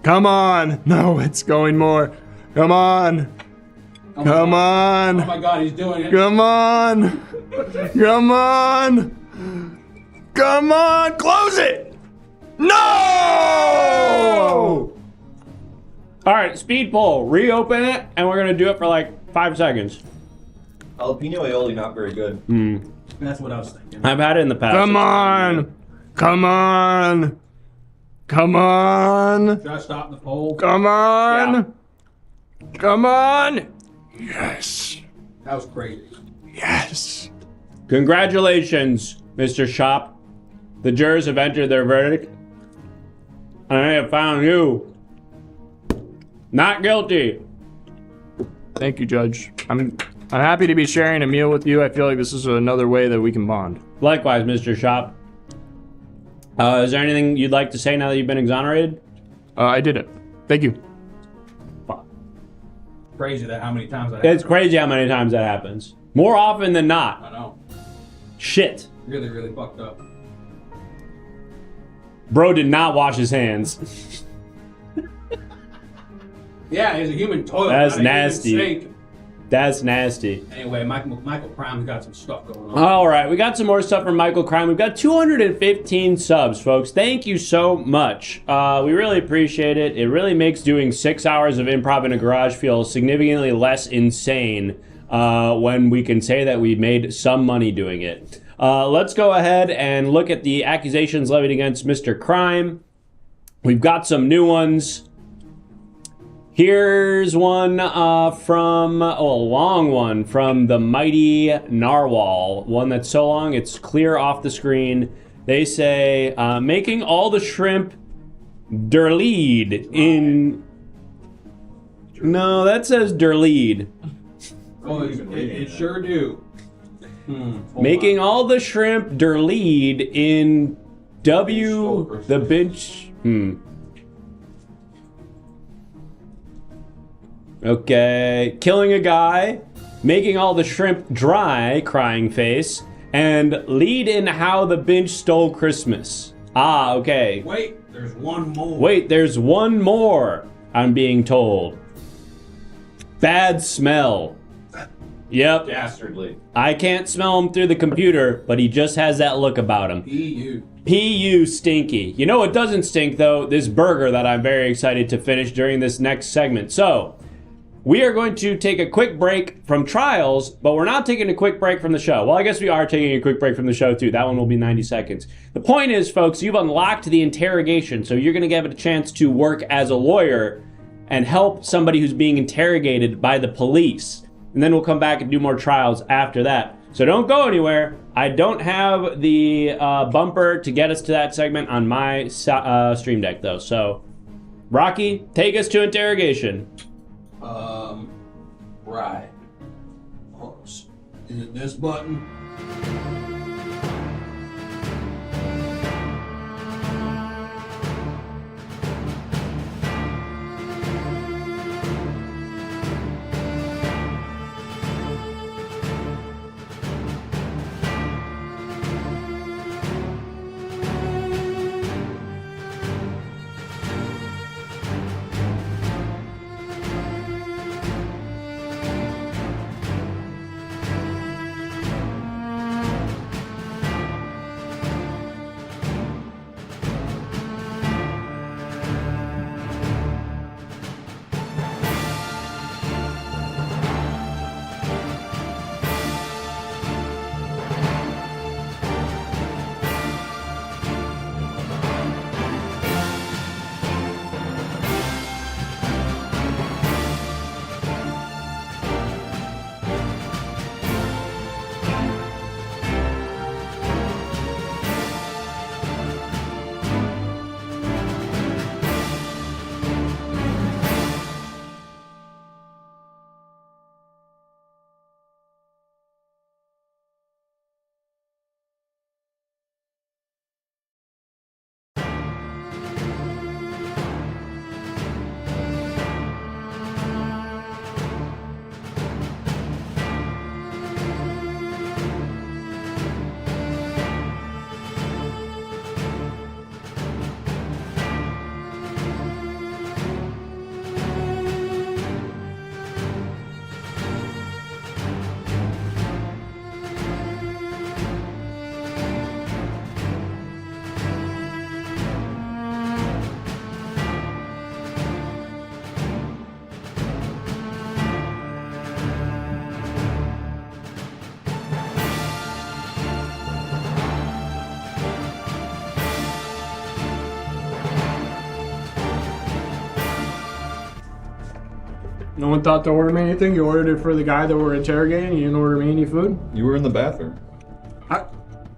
Come on. No, it's going more. Come on. Come on. Oh my God, he's doing it. Come on. Come on. Come on. Close it. No! all right, speed poll. Reopen it, and we're gonna do it for like 5 seconds. Jalapeno aioli, not very good. That's what I was thinking. I've had it in the past. Come on. Come on. Come on. Should I stop the poll? Come on. Come on. Yes. That was crazy. Yes. Congratulations, Mr. Shop. The jurors have entered their verdict, and I have found you not guilty Thank you, Judge. I'm happy to be sharing a meal with you. I feel like this is another way that we can bond. Likewise, Mr. Shop. Is there anything you'd like to say now that you've been exonerated? I did it. Thank you. Crazy that how many times that It's crazy how many times that happens. More often than not. I know. Shit. Really, really fucked up. Bro did not wash his hands. Yeah, he's a human toilet. That's not a human nasty. sink. That's nasty. Anyway, Michael Crime's got some stuff going on. All right, we got some more stuff from Michael Crime. We've got 215 subs, folks. Thank you so much. We really appreciate it. It really makes doing 6 hours of improv in a garage feel significantly less insane when we can say that we made some money doing it. Let's go ahead and look at the accusations levied against Mr. Crime. We've got some new ones. Here's one from, a long one from the Mighty Narwhal. One that's so long it's clear off the screen. They say, making all the shrimp derleed in... No, that says derleed. Oh, it sure do. Making all the shrimp derleed in W the bench. Okay. Killing a guy, making all the shrimp dry, crying face, and lead in how the bench stole Christmas. Ah, okay. Wait, there's one more. Wait, there's one more, I'm being told. Bad smell. Yep. Dastardly. I can't smell him through the computer, but he just has that look about him. P.U. stinky. You know what doesn't stink, though? This burger that I'm very excited to finish during this next segment. So, we are going to take a quick break from trials, but we're not taking a quick break from the show. Well, I guess we are taking a quick break from the show, too. That one will be 90 seconds. The point is, folks, you've unlocked the interrogation, so you're going to get a chance to work as a lawyer and help somebody who's being interrogated by the police. And then we'll come back and do more trials after that. So don't go anywhere. I don't have the bumper to get us to that segment on my stream deck, though. So, Rocky, take us to interrogation. Right. Is it this button? No one thought to order me anything? You ordered it for the guy that we're interrogating? You didn't order me any food? You were in the bathroom.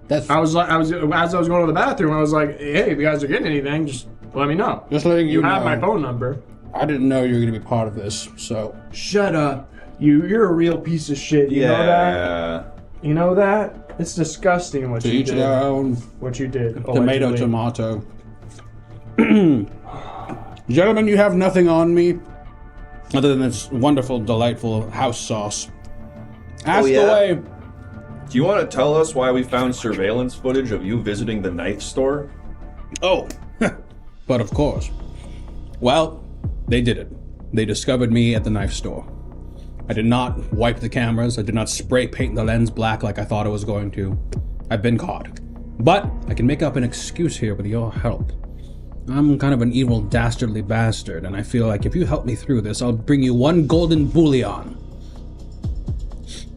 As I was going to the bathroom, I was like, hey, if you guys are getting anything, just let me know. Just letting you know. have my phone number. I didn't know you were going to be part of this, so. Shut up. You're a real piece of shit. You know that? You know that? It's disgusting what To you each did. their own. What you did. Tomato, allegedly. tomato. Gentlemen, you have nothing on me other than this wonderful, delightful house sauce. Ask yeah? away. Do you want to tell us why we found surveillance footage of you visiting the knife store? Oh, but of course. Well, they did it. They discovered me at the knife store. I did not wipe the cameras. I did not spray paint the lens black like I thought I was going to. I've been caught. But I can make up an excuse here with your help. I'm kind of an evil, dastardly bastard, and I feel like if you help me through this, I'll bring you 1 golden bullion.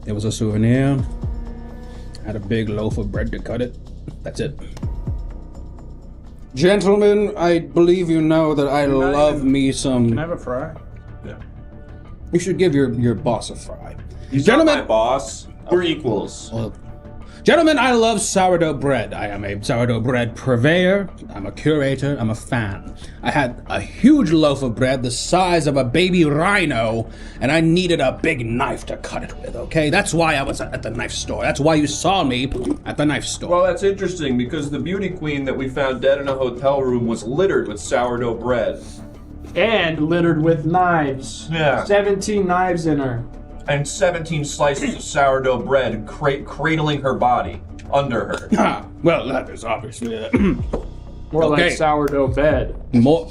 It was a souvenir. I had a big loaf of bread to cut it. That's it. Gentlemen, I believe you know that I love me some... Can I have a fry? You should give your boss a fry. He's Gentlemen, not my boss. We're equals. Well, gentlemen, I love sourdough bread. I am a sourdough bread purveyor. I'm a curator. I'm a fan. I had a huge loaf of bread the size of a baby rhino, and I needed a big knife to cut it with, okay? That's why I was at the knife store. That's why you saw me at the knife store. Well, that's interesting because the beauty queen that we found dead in a hotel room was littered with sourdough bread. And littered with knives. Yeah. 17 knives in her. And 17 slices of sourdough bread cradling her body under her. Ah, well, that is obviously... More Okay. like sourdough bed. More...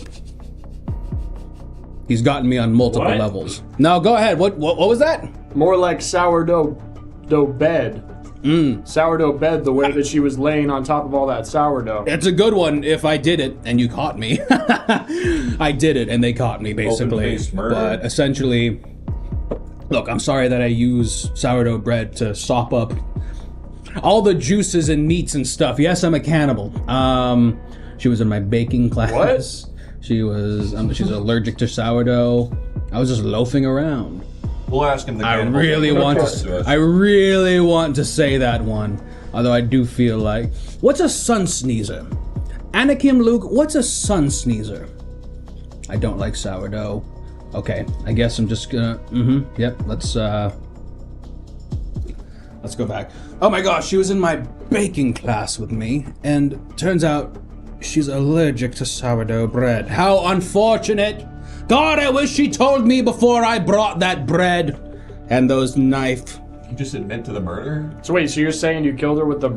He's gotten me on multiple What? levels. No, go ahead. What was that? More like sourdough bed. Sourdough bed, the way that she was laying on top of all that sourdough. It's a good one if I did it and you caught me. I did it and they caught me, basically. Open-faced murder. But essentially, look, I'm sorry that I use sourdough bread to sop up all the juices and meats and stuff. Yes, I'm a cannibal. She was in my baking class. What? She's allergic to sourdough. I was just loafing around. We'll ask him the I cannibal really thing. want Talk to. us. I really want to say that one. Although I do feel like, what's a sun sneezer? Anakim Luke, what's a sun sneezer? I don't like sourdough. Okay, I guess I'm just gonna. Yep. Let's go back. Oh my gosh, she was in my baking class with me, and turns out she's allergic to sourdough bread. How unfortunate! God, I wish she told me before I brought that bread and those knife. You just admit to the murder? So wait, so you're saying you killed her with the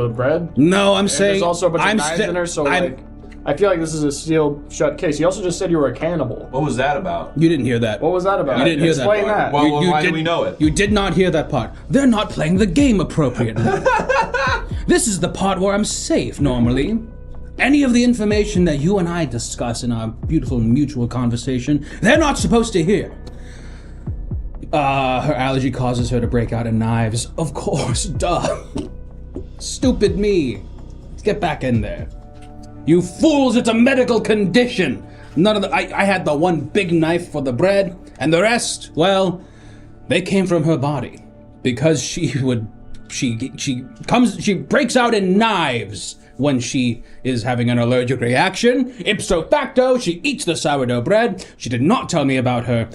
bread? No, I'm And saying there's also a bunch of knives sta- in her, so I'm- like, I feel like this is a sealed shut case. You also just said you were a cannibal. What was that about? You didn't hear that. What was that about? You didn't hear that Explain part. that. Well, You why do did- we know it? You did not hear that part. They're not playing the game appropriately. This is the part where I'm safe normally. Any of the information that you and I discuss in our beautiful mutual conversation, they're not supposed to hear. Her allergy causes her to break out in knives. Of course, duh. Stupid me. Let's get back in there. You fools, it's a medical condition. None of the. I had the one big knife for the bread, and the rest, well, they came from her body. Because she breaks out in knives when she is having an allergic reaction. Ipso facto, she eats the sourdough bread. She did not tell me about her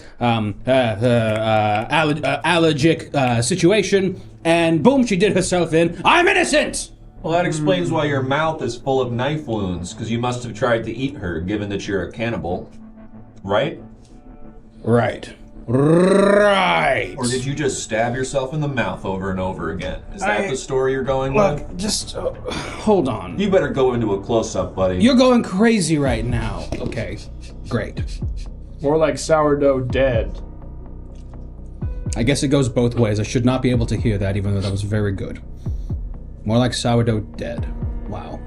allergic situation, and boom, she did herself in. I'm innocent! Well, that explains why your mouth is full of knife wounds, because you must have tried to eat her, given that you're a cannibal. Right? Right. Or did you just stab yourself in the mouth over and over again? Is that the story you're going with? Look, just hold on. You better go into a close-up, buddy. You're going crazy right now. Okay, great. More like sourdough dead. I guess it goes both ways. I should not be able to hear that, even though that was very good. More like sourdough dead. Wow.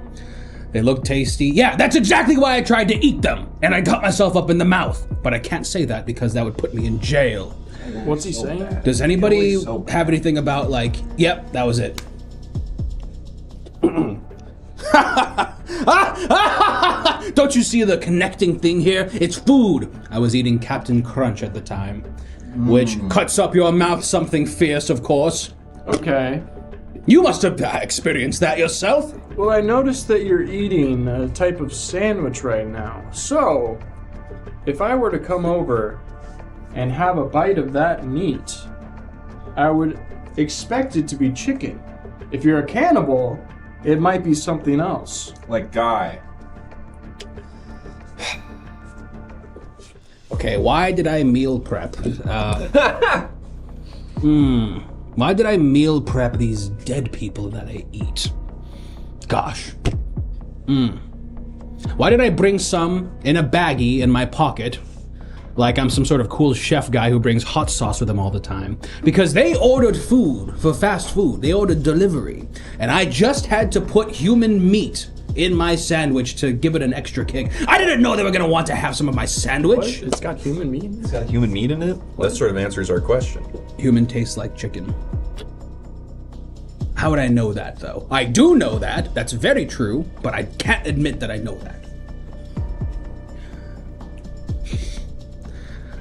They look tasty. Yeah, that's exactly why I tried to eat them. And I got myself up in the mouth. But I can't say that because that would put me in jail. What's he saying? Does anybody so bad. have anything about like, yep, that was it? Don't you see the connecting thing here? It's food. I was eating Captain Crunch at the time, which cuts up your mouth something fierce, of course. Okay. You must have experienced that yourself. Well, I noticed that you're eating a type of sandwich right now. So, if I were to come over and have a bite of that meat, I would expect it to be chicken. If you're a cannibal, it might be something else. Like Guy. Okay, why did I meal prep? Why did I meal prep these dead people that I eat? Gosh. Why did I bring some in a baggie in my pocket? Like I'm some sort of cool chef guy who brings hot sauce with him all the time. Because they ordered food for fast food. They ordered delivery. And I just had to put human meat in my sandwich to give it an extra kick. I didn't know they were gonna want to have some of my sandwich. It's got human meat in it? It's got human meat in it? That sort of answers our question. Human tastes like chicken. How would I know that, though? I do know that. That's very true, but I can't admit that I know that.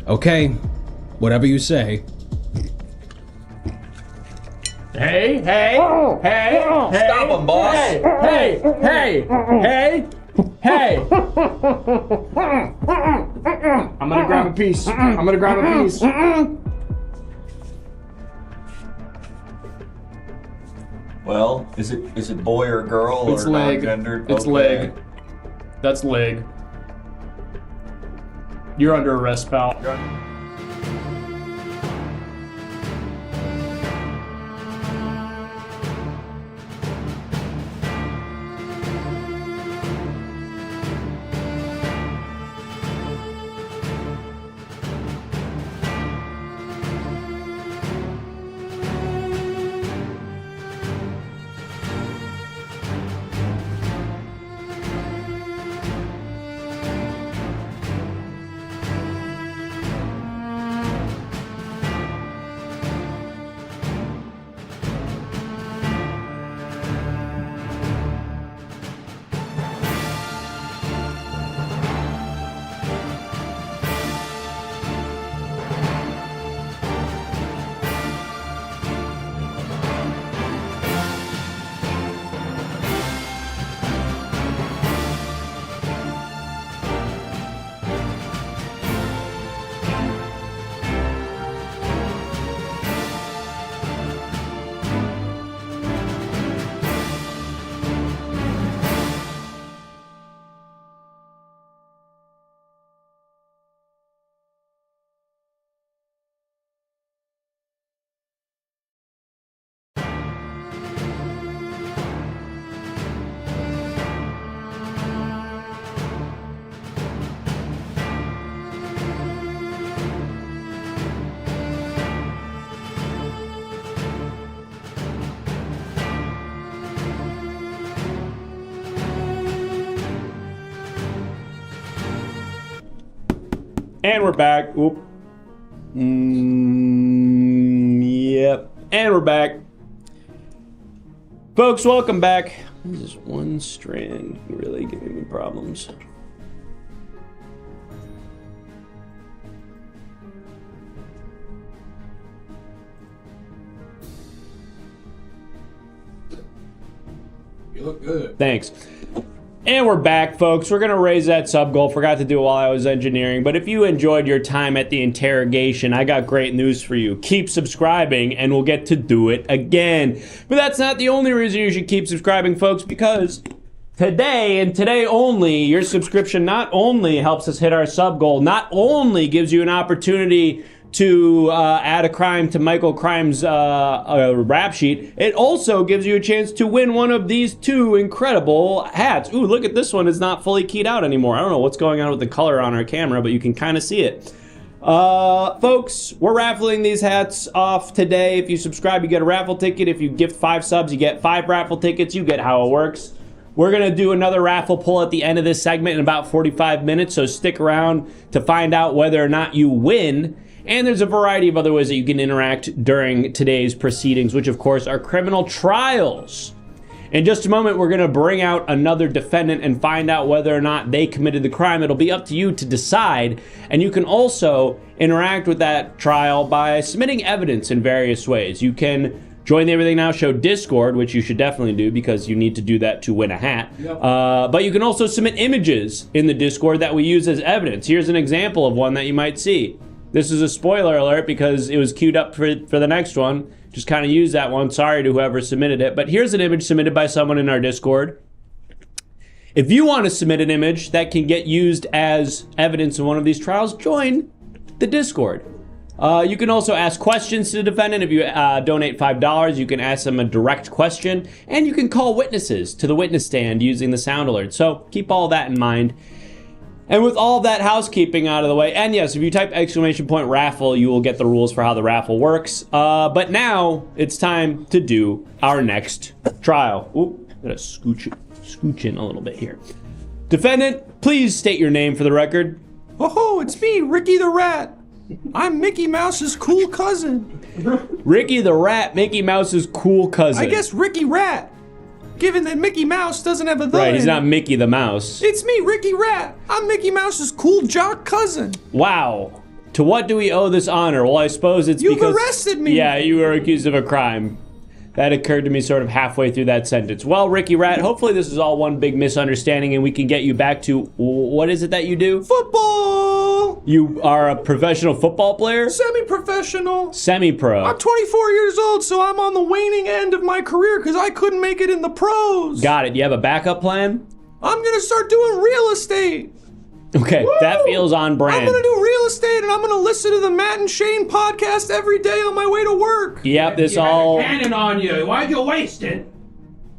Okay, whatever you say. Hey, hey, hey, Stop him, boss. hey, I'm gonna grab a piece. Well, is it boy or girl It's or leg. non-gendered? It's Okay. leg. That's leg. You're under arrest, pal. And we're back. Oop. Yep. And we're back. Folks, welcome back. This is one strand really giving me problems. You look good. Thanks. And we're back, folks. We're going to raise that sub goal. Forgot to do it while I was engineering. But if you enjoyed your time at the interrogation, I got great news for you. Keep subscribing and we'll get to do it again. But that's not the only reason you should keep subscribing, folks, because today and today only, your subscription not only helps us hit our sub goal, not only gives you an opportunity to add a crime to Michael Crime's rap sheet, it also gives you a chance to win one of these two incredible hats. Ooh, look at this one. It's not fully keyed out anymore. I don't know what's going on with the color on our camera, but you can kind of see it. Folks, we're raffling these hats off today. If you subscribe, you get a raffle ticket. If you gift 5 subs, you get 5 raffle tickets. You get how it works. We're going to do another raffle pull at the end of this segment in about 45 minutes, so stick around to find out whether or not you win. And there's a variety of other ways that you can interact during today's proceedings, which of course are criminal trials. In just a moment, we're going to bring out another defendant and find out whether or not they committed the crime. It'll be up to you to decide. And you can also interact with that trial by submitting evidence in various ways. You can join the Everything Now Show Discord, which you should definitely do because you need to do that to win a hat. Yep. But you can also submit images in the Discord that we use as evidence. Here's an example of one that you might see. This is a spoiler alert because it was queued up for the next one. Just kind of use that one. Sorry to whoever submitted it. But here's an image submitted by someone in our Discord. If you want to submit an image that can get used as evidence in one of these trials, join the Discord. You can also ask questions to the defendant. If you donate $5, you can ask them a direct question. And you can call witnesses to the witness stand using the sound alert. So keep all that in mind. And with all that housekeeping out of the way, and yes, if you type !raffle, you will get the rules for how the raffle works. But now it's time to do our next trial. Oop, gotta scooch in a little bit here. Defendant, please state your name for the record. Oh, it's me, Ricky the Rat. I'm Mickey Mouse's cool cousin. Ricky the Rat, Mickey Mouse's cool cousin. I guess Ricky Rat. Given that Mickey Mouse doesn't have a the. Right, he's not Mickey the Mouse. It's me, Ricky Rat. I'm Mickey Mouse's cool jock cousin. Wow. To what do we owe this honor? Well, I suppose it's because... You've arrested me. Yeah, you were accused of a crime. That occurred to me sort of halfway through that sentence. Well, Ricky Rat, hopefully this is all one big misunderstanding and we can get you back to... What is it that you do? Football! You are a professional football player? Semi-professional. Semi-pro. I'm 24 years old, so I'm on the waning end of my career because I couldn't make it in the pros. Got it. You have a backup plan? I'm gonna start doing real estate. Okay, Woo! That feels on brand. I'm gonna do real estate and I'm gonna listen to the Matt and Shane podcast every day on my way to work. Yep, this You had all... a cannon on you. Why'd you waste it?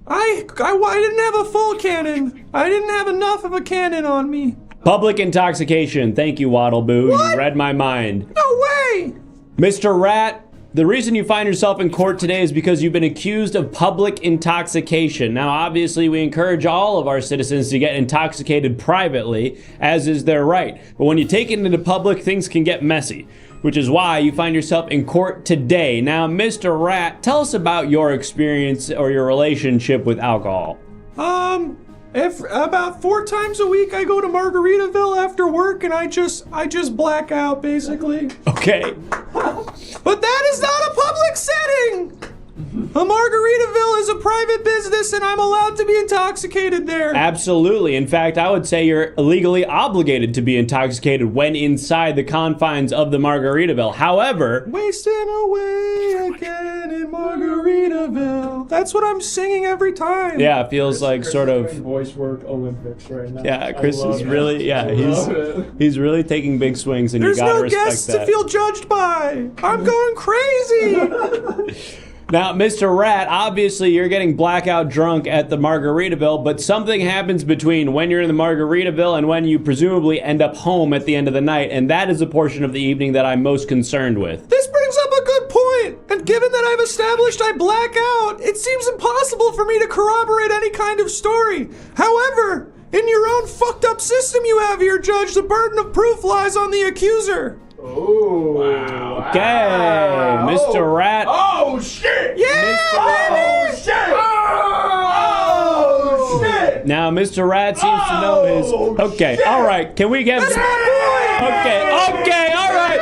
I didn't have a full cannon. I didn't have enough of a cannon on me. Public intoxication. Thank you, Waddleboo. What? You read my mind. No way! Mr. Rat, the reason you find yourself in court today is because you've been accused of public intoxication. Now, obviously, we encourage all of our citizens to get intoxicated privately, as is their right. But when you take it into public, things can get messy, which is why you find yourself in court today. Now, Mr. Rat, tell us about your experience or your relationship with alcohol. About 4 times a week I go to Margaritaville after work and I just black out basically. Okay. But that is not a public setting! A Margaritaville is a private business and I'm allowed to be intoxicated there. Absolutely. In fact, I would say you're legally obligated to be intoxicated when inside the confines of the Margaritaville. However... Wasting away again in Margaritaville. That's what I'm singing every time. Yeah, it feels like Chris sort is of... doing voice work Olympics right now. Yeah, Chris I love is it. really... Yeah, I love it. he's really taking big swings and There's you gotta no respect guests that. to feel judged by. I'm going crazy. Now, Mr. Rat, obviously you're getting blackout drunk at the Margaritaville, but something happens between when you're in the Margaritaville and when you presumably end up home at the end of the night, and that is a portion of the evening that I'm most concerned with. This brings up a good point. And given that I've established I black out, it seems impossible for me to corroborate any kind of story. However, in your own fucked up system you have here, Judge, the burden of proof lies on the accuser. Oh, wow. Okay, Mr. Rat. Oh, shit! Yeah! Oh, shit! Oh, shit! Now, Mr. Rat seems to know his... Okay, shit. all right, can we get... That's my boy! Okay, all right.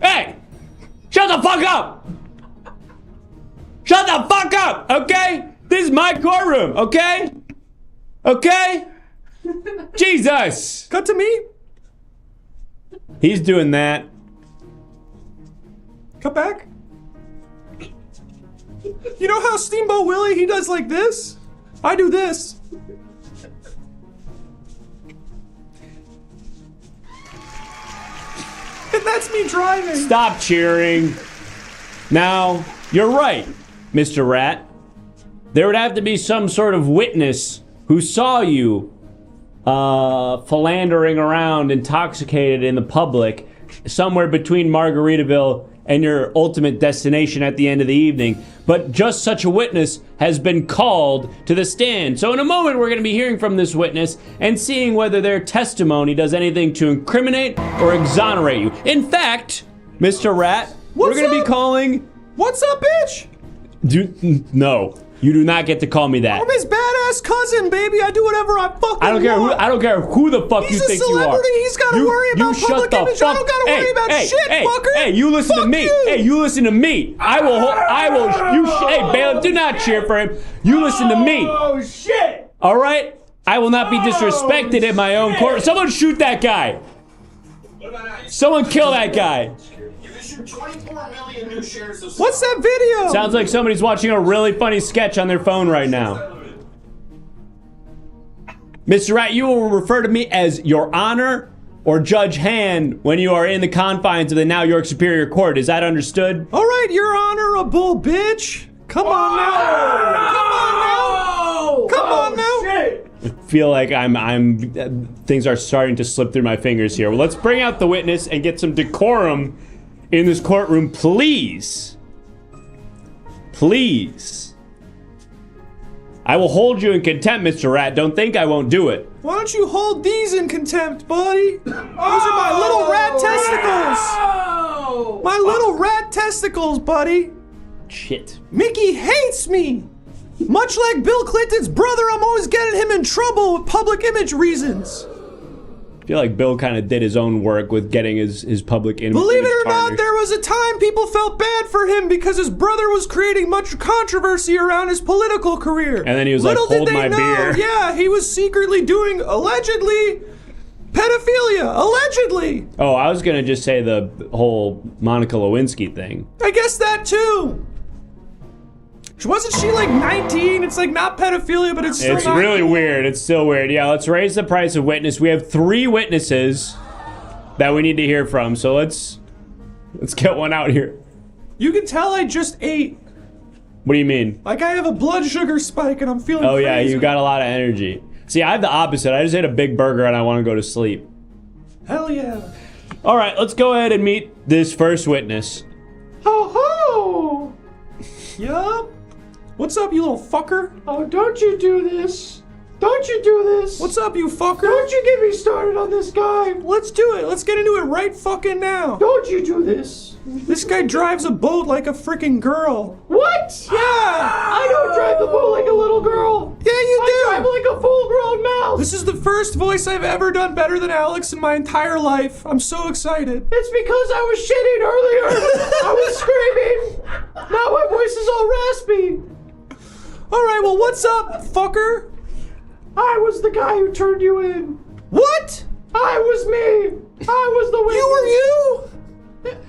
Hey! Shut the fuck up! Shut the fuck up, okay? This is my courtroom, okay? Okay? Jesus! Cut to me. He's doing that. Cut back. You know how Steamboat Willie, he does like this? I do this. And that's me driving. Stop cheering. Now, you're right, Mr. Rat. There would have to be some sort of witness who saw you philandering around intoxicated in the public somewhere between Margaritaville and your ultimate destination at the end of the evening. But just such a witness has been called to the stand. So in a moment, we're going to be hearing from this witness and seeing whether their testimony does anything to incriminate or exonerate you. In fact, Mr. Rat, we're going to be calling... What's up, bitch? No. You do not get to call me that. I'm his badass cousin, baby. I do whatever I fucking I don't care who the fuck He's you think you are. He's a celebrity. He's got to worry about public image. I don't got to worry about shit, fucker. Hey, you listen Fuck to me. you. Hey, you listen to me. Hey, bailiff, do not cheer for him. You listen to me. Oh, shit! All right? I will not be disrespected in my own court. Someone shoot that guy. Someone kill that guy. What's that video? Sounds like somebody's watching a really funny sketch on their phone right now. Mr. Rat, you will refer to me as Your Honor or Judge Hand when you are in the confines of the now York Superior Court. Is that understood? All right, Your Honorable bitch. Come on now. Come on now. Come on now. Shit. I feel like things are starting to slip through my fingers here. Well, let's bring out the witness and get some decorum in this courtroom, please. Please. I will hold you in contempt, Mr. Rat. Don't think I won't do it. Why don't you hold these in contempt, buddy? Those are my little rat testicles. My little rat testicles, buddy. Shit. Mickey hates me. Much like Bill Clinton's brother, I'm always getting him in trouble with public image reasons. I feel like Bill kind of did his own work with getting his public image. Believe it or tarnished. not, there was a time people felt bad for him because his brother was creating much controversy around his political career. And then he was Little like, hold did they my know, beer. Yeah, he was secretly doing, allegedly, pedophilia. Allegedly. Oh, I was gonna just say the whole Monica Lewinsky thing. I guess that too. Wasn't she like 19? It's like not pedophilia, but it's still It's not really cool. weird. It's still weird. Yeah, let's raise the price of witness. We have 3 witnesses that we need to hear from. So let's get one out here. You can tell I just ate. What do you mean? Like I have a blood sugar spike and I'm feeling Oh yeah, crazy. you got a lot of energy. See, I have the opposite. I just ate a big burger and I want to go to sleep. Hell yeah. All right, let's go ahead and meet this first witness. Ho ho! Yup. What's up, you little fucker? Oh, don't you do this. Don't you do this. What's up, you fucker? Don't you get me started on this guy. Let's do it. Let's get into it right fucking now. Don't you do this. This guy drives a boat like a freaking girl. What? Yeah. I don't drive the boat like a little girl. Yeah, you do. I drive like a full-grown mouse. This is the first voice I've ever done better than Alex in my entire life. I'm so excited. It's because I was shitting earlier. I was screaming. Now my voice is all raspy. All right, well, what's up, fucker? I was the guy who turned you in. What? I was me. I was the witness. You were you?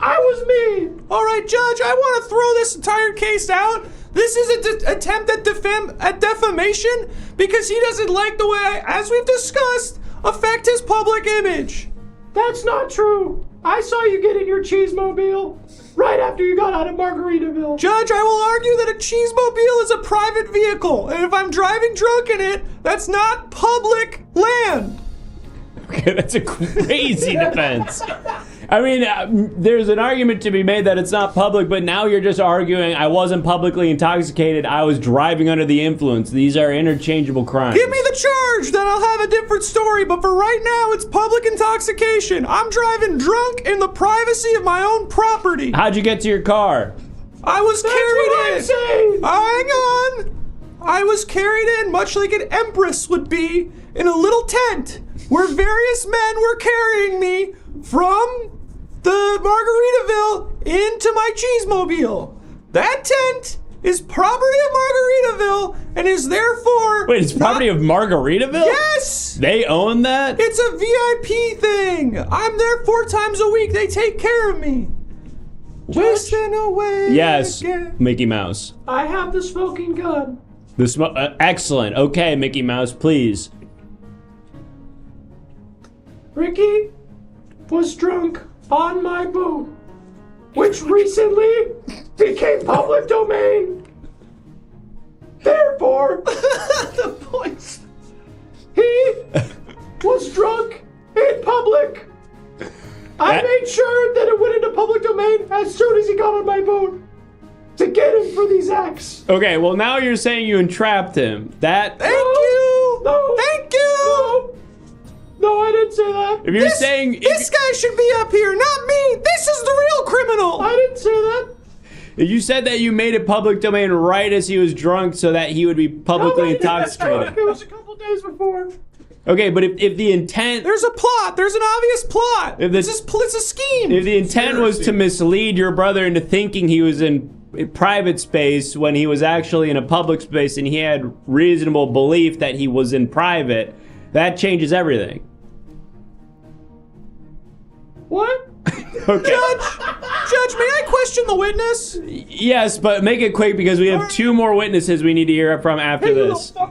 I was me. All right, Judge, I want to throw this entire case out. This is an attempt at defamation because he doesn't like the way I, as we've discussed, affect his public image. That's not true. I saw you get in your cheesemobile right after you got out of Margaritaville. Judge, I will argue that a cheesemobile is a private vehicle, and if I'm driving drunk in it, that's not public land. Okay, that's a crazy defense. I mean, there's an argument to be made that it's not public, but now you're just arguing I wasn't publicly intoxicated, I was driving under the influence. These are interchangeable crimes. Give me the charge, then I'll have a different story, but for right now, it's public intoxication. I'm driving drunk in the privacy of my own property. How'd you get to your car? I was carried in. Hang on. I was carried in, much like an empress would be, in a little tent where various men were carrying me from the Margaritaville into my cheesemobile. That tent is property of Margaritaville and is therefore... Wait, it's property of Margaritaville? Yes! They own that? It's a VIP thing. I'm there 4 times a week. They take care of me. Wasting away. Yes, again. Mickey Mouse. I have the smoking gun. Excellent. Okay, Mickey Mouse, please. Ricky was drunk on my boat, which recently became public domain. Therefore, the voice. He was drunk in public. I made sure that it went into public domain as soon as he got on my boat to get him for these acts. Okay, well now you're saying you entrapped him. Thank you! No! Thank you! No, I didn't say that. If you're saying... This guy should be up here, not me! This is the real criminal! I didn't say that. If you said that you made it public domain right as he was drunk so that he would be publicly intoxicated. It was a couple days before. Okay, but if the intent... There's a plot. There's an obvious plot. It's a scheme. If the intent was to mislead your brother into thinking he was in private space when he was actually in a public space and he had reasonable belief that he was in private, that changes everything. What? Okay. Judge, may I question the witness? Yes, but make it quick because we have 2 more witnesses we need to hear from after this. Hey, oh,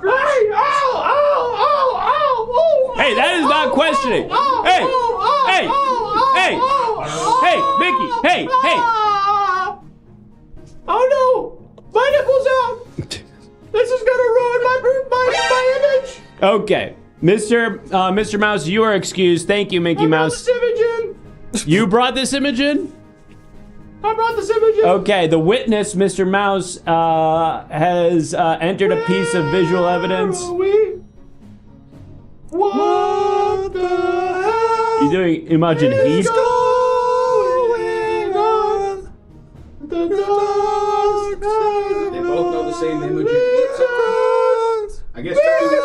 Hey, that is not questioning. Hey, Mickey, hey. Oh no! My nipple's out! This is gonna ruin my image! Okay. Mr. Mouse, you are excused. Thank you, Mickey Mouse. This image in. You brought this image in? I brought this image in. Okay, the witness, Mr. Mouse, has entered a piece of visual evidence. What the hell? You doing Imogen Heap? Going on? The dark side. They both know the same image. I guess you do too.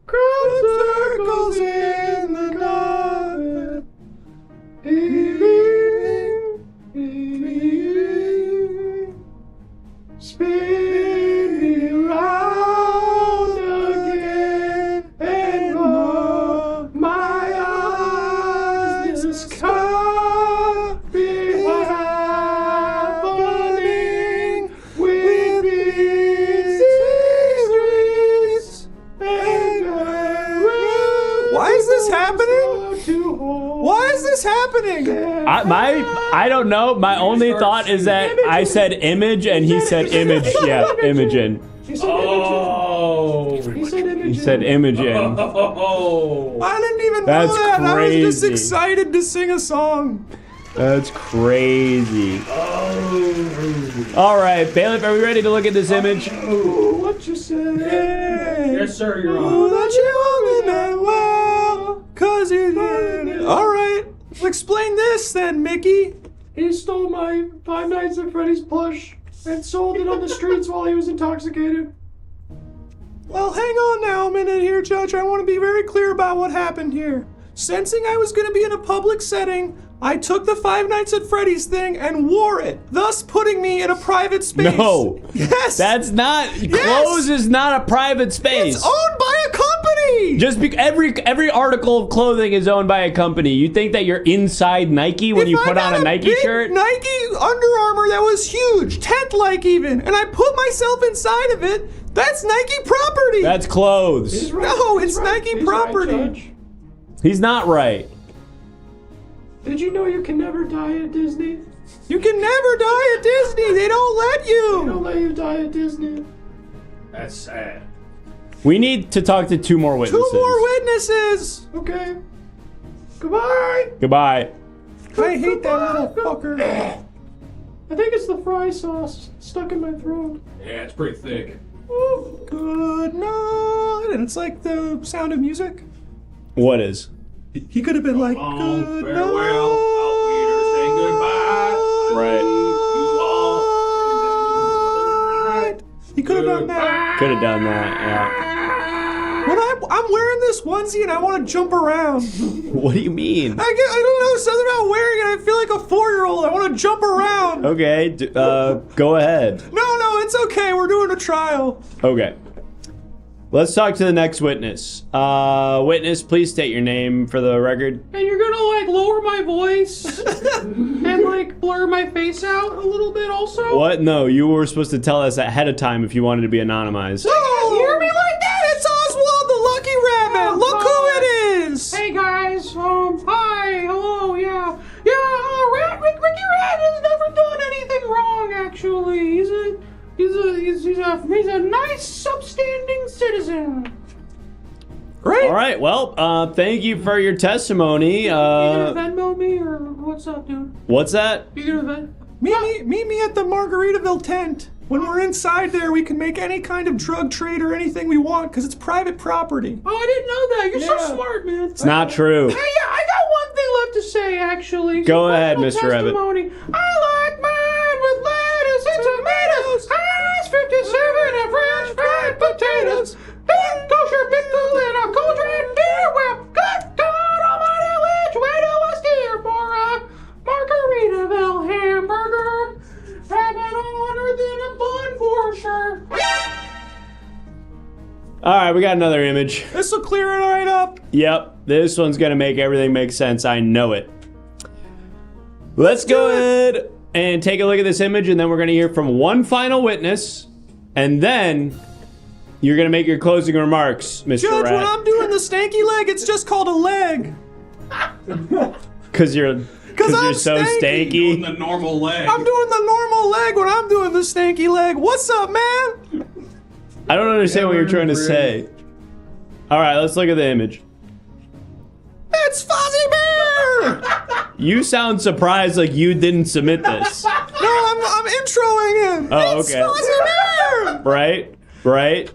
Crowd circles in the garden. Spin me round again and look my eyes. This can't be happening with these streets. Why is this happening? Why is this happening? I don't know. My only thought is that I said image and he said image. Yeah, Imogen. Oh. He said Imogen. Oh. I didn't even That's know that. I was just crazy. excited to sing a song. That's crazy. All right, Bailiff, are we ready to look at this image? What you say? Yes, sir, Your Oh, Honor. that you love me that well, 'cause you did it. All right, explain this then, Mickey. He stole my Five Nights at Freddy's plush and sold it on the streets while he was intoxicated. Well, hang on now a minute here, Judge. I want to be very clear about what happened here. Sensing I was going to be in a public setting, I took the Five Nights at Freddy's thing and wore it, thus putting me in a private space. No. Yes. That's not. Clothes is not a private space. It's owned by a company. Just every article of clothing is owned by a company. You think that you're inside Nike when If you I put on got a Nike big shirt? Nike Under Armour that was huge, tent-like even, and I put myself inside of it, that's Nike property. That's clothes. No, it's Nike He's property. Right, Judge. He's not right. Did you know you can never die at Disney? You can never die at Disney. They don't let They you. don't let you die at Disney. That's sad. We need to talk to 2 more witnesses. 2 more witnesses. Okay. Goodbye. Goodbye. I hate that little fucker. I think it's the fry sauce stuck in my throat. Yeah, it's pretty thick. Good night. And it's like the Sound of Music. What is? He could have been like, Long good farewell. I'll Peter say goodbye. Right. night. He could have done that. Could have done that. Yeah. When I'm wearing this onesie and I want to jump around. What do you mean? I don't know, something about wearing it. I feel like a 4-year-old. I want to jump around. Okay. Go ahead. No, it's okay. We're doing a trial. Okay. Let's talk to the next witness. Witness, please state your name for the record. And you're gonna like lower my voice and like blur my face out a little bit also? What? No, you were supposed to tell us ahead of time if you wanted to be anonymized. Oh, Hear me like that? it's Oswald the Lucky Rabbit. Look who it is. Hey guys, hi, hello, yeah. Ricky Rat has never done anything wrong actually. He's a nice, upstanding citizen. Great. All right. Well, thank you for your testimony. You gonna Venmo me or what's up, dude? What's that? You gonna Venmo? Meet me at the Margaritaville tent. When we're inside there, we can make any kind of drug trade or anything we want because it's private property. Oh, I didn't know that. You're Yeah. so smart, man. It's not true. Hey, yeah, I got one thing left to say, actually. Go Some ahead, personal Mr. Rabbit. testimony. I like mine with lettuce and tomatoes. Ice 57 and French fried potatoes. Big kosher pickle and a cold red beer. Well, good God Almighty, which way do I steer for a Margaritaville hamburger? we got another image. This will clear it right up. Yep, this one's gonna make everything make sense. I know it. Let's go ahead and take a look at this image, and then we're gonna hear from one final witness, and then you're gonna make your closing remarks, Mr. Judge, Rat. when I'm doing the stanky leg, it's just called a leg. Cause you're so stanky. Doing the normal leg. I'm doing the normal leg when I'm doing the stanky leg. What's up, man? I don't understand what you're trying to say. All right, let's look at the image. It's Fozzie Bear! You sound surprised like you didn't submit this. No, I'm introing him. Oh, It's okay. Fozzie Bear! Right?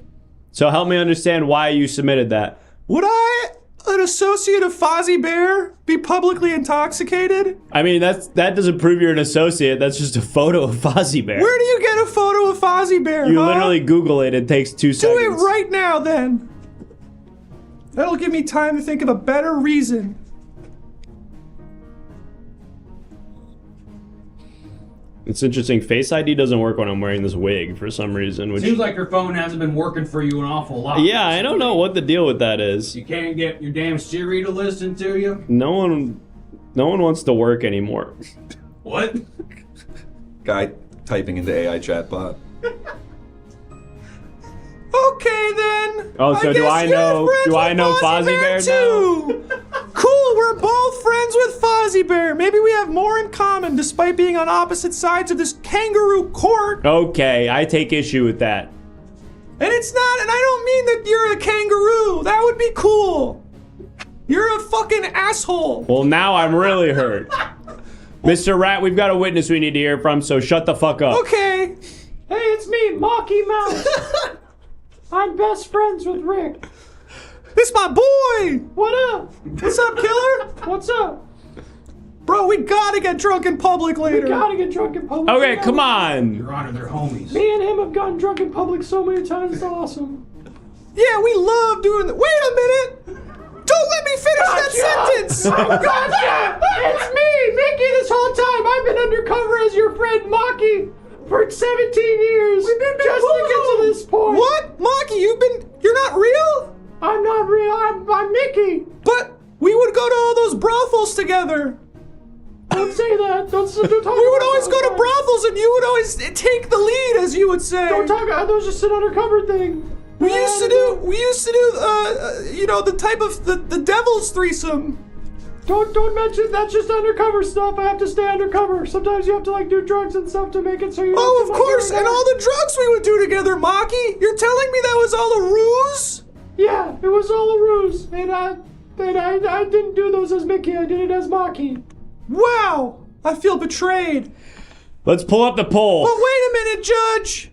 So help me understand why you submitted that. Would I, an associate of Fozzie Bear, be publicly intoxicated? I mean, that doesn't prove you're an associate. That's just a photo of Fozzie Bear. Where do you get a photo of Fozzie Bear? You huh? literally Google it. It takes 2 Do seconds. it right now, then. That'll give me time to think of a better reason. It's interesting. Face ID doesn't work when I'm wearing this wig for some reason. Which Seems like your phone hasn't been working for you an awful lot. yeah, I don't know what the deal with that is. You can't get your damn Siri to listen to you. No one wants to work anymore. What? Guy typing into AI chatbot. Okay, then. Oh, so do guess I you're know? friends Do I with know Fozzie Bear too? Cool, we're both friends with Fozzie Bear. Maybe we have more in common despite being on opposite sides of this kangaroo court. Okay, I take issue with that. And it's not, and I don't mean that you're a kangaroo. That would be cool. You're a fucking asshole. Well, now I'm really hurt. Mr. Rat, we've got a witness we need to hear from, so shut the fuck up. Okay. Hey, it's me, Mocky Mouse. I'm best friends with Rick. This my boy. What up? What's up, killer? What's up? Bro, we gotta get drunk in public later. We gotta get drunk in public. Okay, come on. Your Honor, they're homies. Me and him have gotten drunk in public so many times, it's awesome. Yeah, we love doing that. Wait a minute. Don't let me finish that sentence. Gotcha! It's me, Mickey, this whole time. I've been undercover as your friend Mocky for 17 years. We've been just to get to this point. What? Mocky, you're not real? I'm not real. I'm Mickey. But we would go to all those brothels together. Don't say that. Don't talk. We would always go to brothels and you would always take the lead, as you would say. Don't talk. That was just an undercover thing. We used to do, the type of, the devil's threesome. Don't mention, that's just undercover stuff. I have to stay undercover. Sometimes you have to do drugs and stuff to make it so you don't Oh, seem of like course, you're and all the drugs we would do together, Mocky. You're telling me that was all a ruse? Yeah, it was all a ruse. And I didn't do those as Mickey, I did it as Mocky. Wow, I feel betrayed. Let's pull up the poll. But wait a minute, Judge.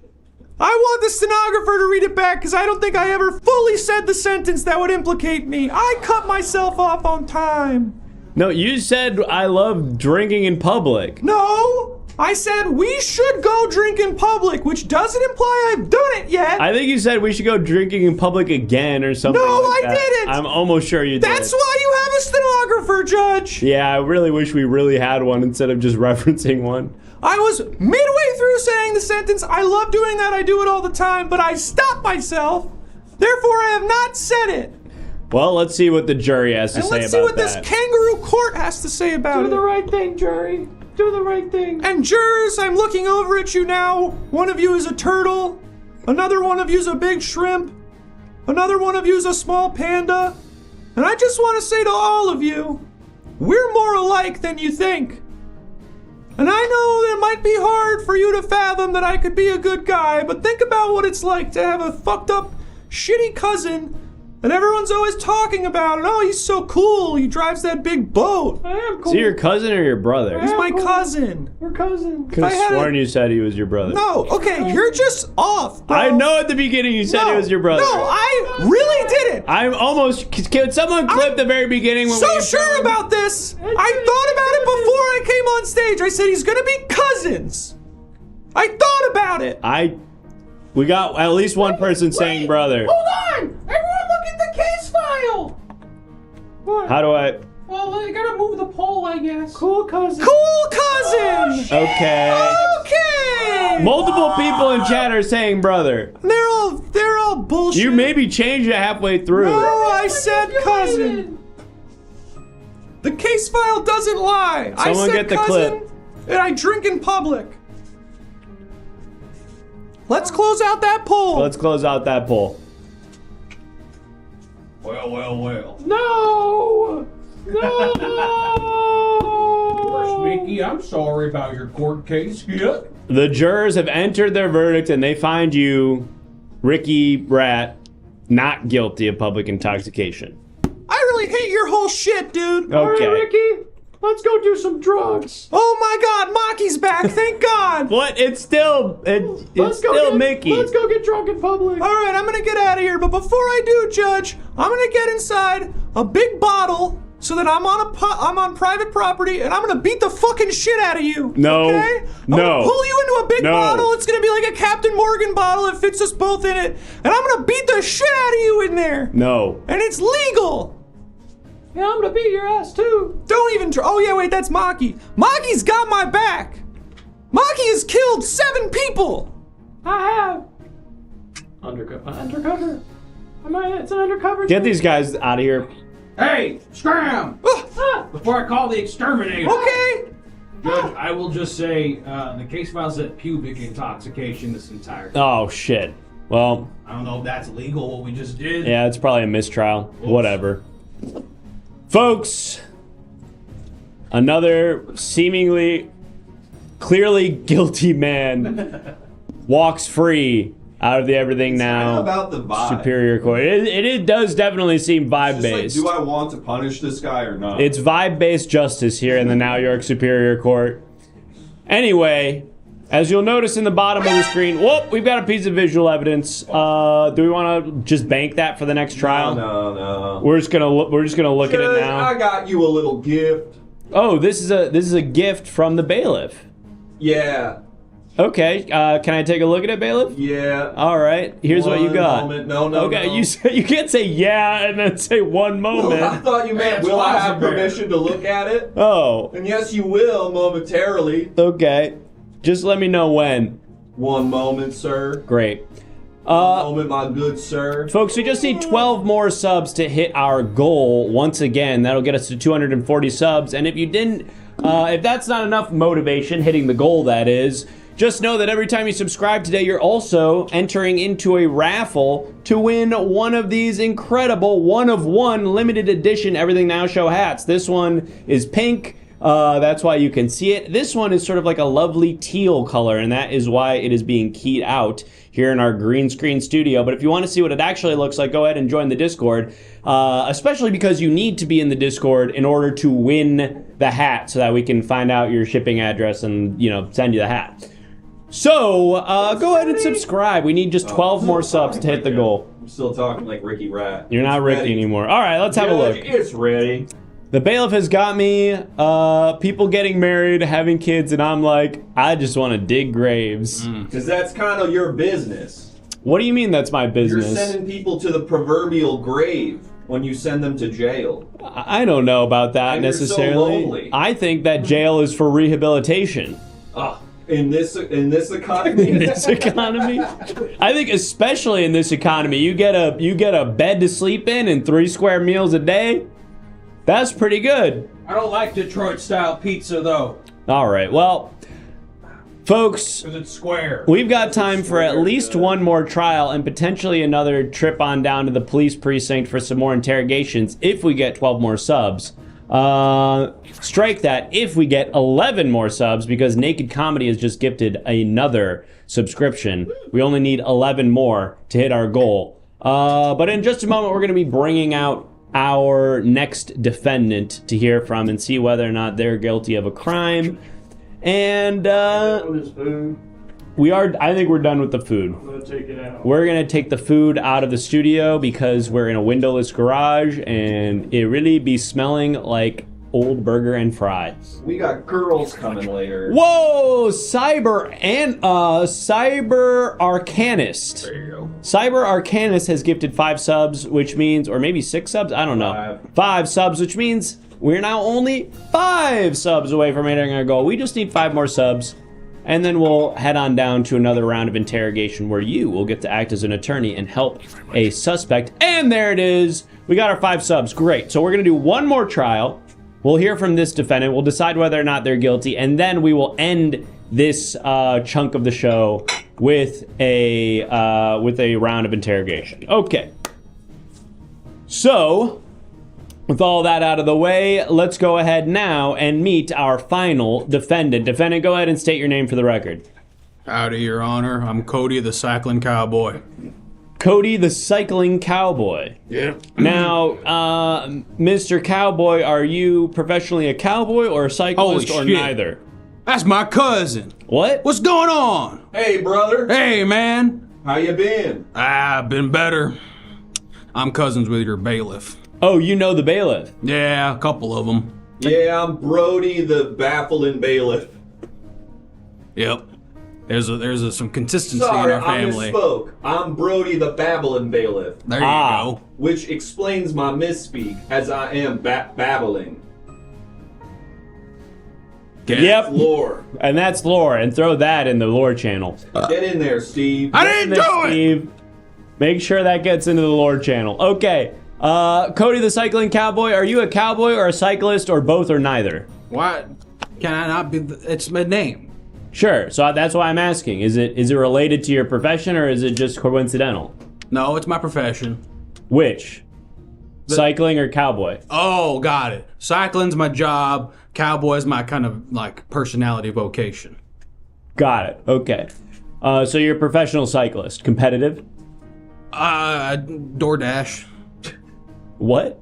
I want the stenographer to read it back because I don't think I ever fully said the sentence that would implicate me. I cut myself off on time. No, you said I love drinking in public. No, I said we should go drink in public, which doesn't imply I've done it yet. I think you said we should go drinking in public again or something. No, like I that. didn't. I'm almost sure you did. That's why you have a stenographer, Judge. Yeah, I really wish we really had one instead of just referencing one. I was midway through saying the sentence. I love doing that. I do it all the time, but I stopped myself. Therefore, I have not said it. Well, let's see what the jury has to And say let's see about what that. this kangaroo court has to say about Do it. the right thing, jury. Do the right thing. And jurors, I'm looking over at you now. One of you is a turtle. Another one of you is a big shrimp. Another one of you is a small panda. And I just want to say to all of you, we're more alike than you think. And I know it might be hard for you to fathom that I could be a good guy, but think about what it's like to have a fucked up, shitty cousin that everyone's always talking about. And oh, he's so cool. He drives that big boat. I am Is cool. he your cousin or your brother? He's my cool. cousin. We're cousins. Could I have had sworn you said he was your brother. No, okay, you're just off, bro. I know at the beginning you said he was your brother. No, I really didn't. I'm almost. Can someone clip the very beginning when So we sure about this. I thought about it before I came on stage. I said he's gonna be cousins. I thought about it. We got at least one person saying brother. Hold on! Everyone look at the case file! What? How do I? Well, you gotta move the poll, I guess. Cool cousin. Cool cousin. Okay. Okay. Multiple people in chat are saying brother. They're all all bullshit. You maybe changed it halfway through. No, I said cousin. The case file doesn't lie. I Someone said get the cousin, clip. and I drink in public. Let's close out that poll. Let's close out that poll. Well, well, well. No! No! Of course, Mickey, I'm sorry about your court case. Yeah. The jurors have entered their verdict and they find you, Ricky Rat, not guilty of public intoxication. I really hate your whole shit, dude. Okay. Ricky, let's go do some drugs. Oh my God, Maki's back! Thank God. What? It's still Mickey. Let's go get drunk in public. All right, I'm gonna get out of here, but before I do, Judge, I'm gonna get inside a big bottle so that I'm on private property, and I'm gonna beat the fucking shit out of you. No. Okay? I'm gonna pull you into a big bottle. It's gonna be like a Captain Morgan bottle. It fits us both in it, and I'm gonna beat the shit out of you in there. No. And it's legal. Yeah, I'm gonna beat your ass too. Don't even try. Oh yeah, wait, that's Maki. Maki's got my back. Maki has killed 7 people. I have. Undercover. It's an undercover. Get these guys out of here. Hey, scram! Before I call the exterminator. Okay. Judge, I will just say the case file said pubic intoxication this entire time. Oh, shit. Well, I don't know if that's legal, what we just did. yeah, it's probably a mistrial. Whatever. Folks, another seemingly clearly guilty man walks free out of the Everything Now about the vibe. Superior Court. It does definitely seem vibe-based. Do I want to punish this guy or not? It's vibe-based justice here in the Now York Superior Court. Anyway, as you'll notice in the bottom of the screen, whoop, we've got a piece of visual evidence. Do we want to just bank that for the next trial? No. We're just gonna look at it now. I got you a little gift. Oh, this is a gift from the bailiff. Yeah. Okay, can I take a look at it, bailiff? Yeah. All right, here's what you got. Moment. No. Okay, you can't say yeah and then say one moment. I thought you meant, will I have permission to look at it? Oh. And yes, you will momentarily. Okay, just let me know when. One moment, sir. Great. One moment, my good sir. Folks, we just need 12 more subs to hit our goal. Once again, that'll get us to 240 subs. And if you didn't, if that's not enough motivation, hitting the goal that is, just know that every time you subscribe today, you're also entering into a raffle to win one of these incredible one-of-one limited edition Everything Now Show hats. This one is pink. That's why you can see it. This one is sort of like a lovely teal color, and that is why it is being keyed out here in our green screen studio. But if you want to see what it actually looks like, go ahead and join the Discord, especially because you need to be in the Discord in order to win the hat so that we can find out your shipping address and, send you the hat. So, go ahead and subscribe. We need just 12 more subs to hit the goal. I'm still talking like Ricky Rat. You're not Ricky anymore. All right, let's have a look. It's ready. The bailiff has got me, people getting married, having kids, and I'm like, I just want to dig graves. Because that's kind of your business. What do you mean that's my business? You're sending people to the proverbial grave when you send them to jail. I don't know about that And necessarily. You're so lonely. I think that jail is for rehabilitation. In this economy. In this economy, I think especially in this economy, you get a bed to sleep in and 3 square meals a day. That's pretty good. I don't like Detroit style pizza though. All right, well, folks, Because it's square. we've got time for at least one more trial and potentially another trip on down to the police precinct for some more interrogations if we get 12 more subs. Strike that if we get 11 more subs, because Naked Comedy has just gifted another subscription. We only need 11 more to hit our goal. But in just a moment, we're going to be bringing out our next defendant to hear from and see whether or not they're guilty of a crime. And I think we're done with the food. I'm gonna take it out. We're gonna take the food out of the studio because we're in a windowless garage and it really be smelling like old burger and fries. We got girls coming later. Whoa! Cyber Arcanist. There you go. Cyber Arcanist has gifted 5 subs, which means, or maybe 6 subs? I don't know. 5 subs, which means we're now only 5 subs away from hitting our goal. We just need 5 more subs. and then we'll head on down to another round of interrogation where you will get to act as an attorney and help a suspect. And there it is. We got our 5 subs. Great. So we're going to do one more trial. We'll hear from this defendant. We'll decide whether or not they're guilty, and then we will end this chunk of the show with a round of interrogation. Okay. So, with all that out of the way, let's go ahead now and meet our final defendant. Defendant, go ahead and state your name for the record. Howdy, Your Honor. I'm Cody the Cycling Cowboy. Cody the Cycling Cowboy. Yeah. Now, Mr. Cowboy, are you professionally a cowboy or a cyclist or neither? That's my cousin. What? What's going on? Hey, brother. Hey, man. How you been? I've been better. I'm cousins with your bailiff. Oh, you know the bailiff? Yeah, a couple of them. Yeah, I'm Brody the Baffling Bailiff. Yep. There's some consistency Sorry, in our family. I misspoke. I'm Brody the Babbling Bailiff. There you go. Which explains my misspeak, as I am babbling. Yep. Lore. And that's lore, and throw that in the lore channel. Get in there, Steve. I didn't do it! Steve. Make sure that gets into the lore channel. Okay. Cody the Cycling Cowboy, are you a cowboy or a cyclist or both or neither? What? Can I not be? It's my name. Sure. So that's why I'm asking. Is it related to your profession or is it just coincidental? No, it's my profession. Which? Cycling or cowboy? Oh, got it. Cycling's my job. Cowboy's my kind of like personality vocation. Got it. Okay. So you're a professional cyclist. Competitive? DoorDash. What?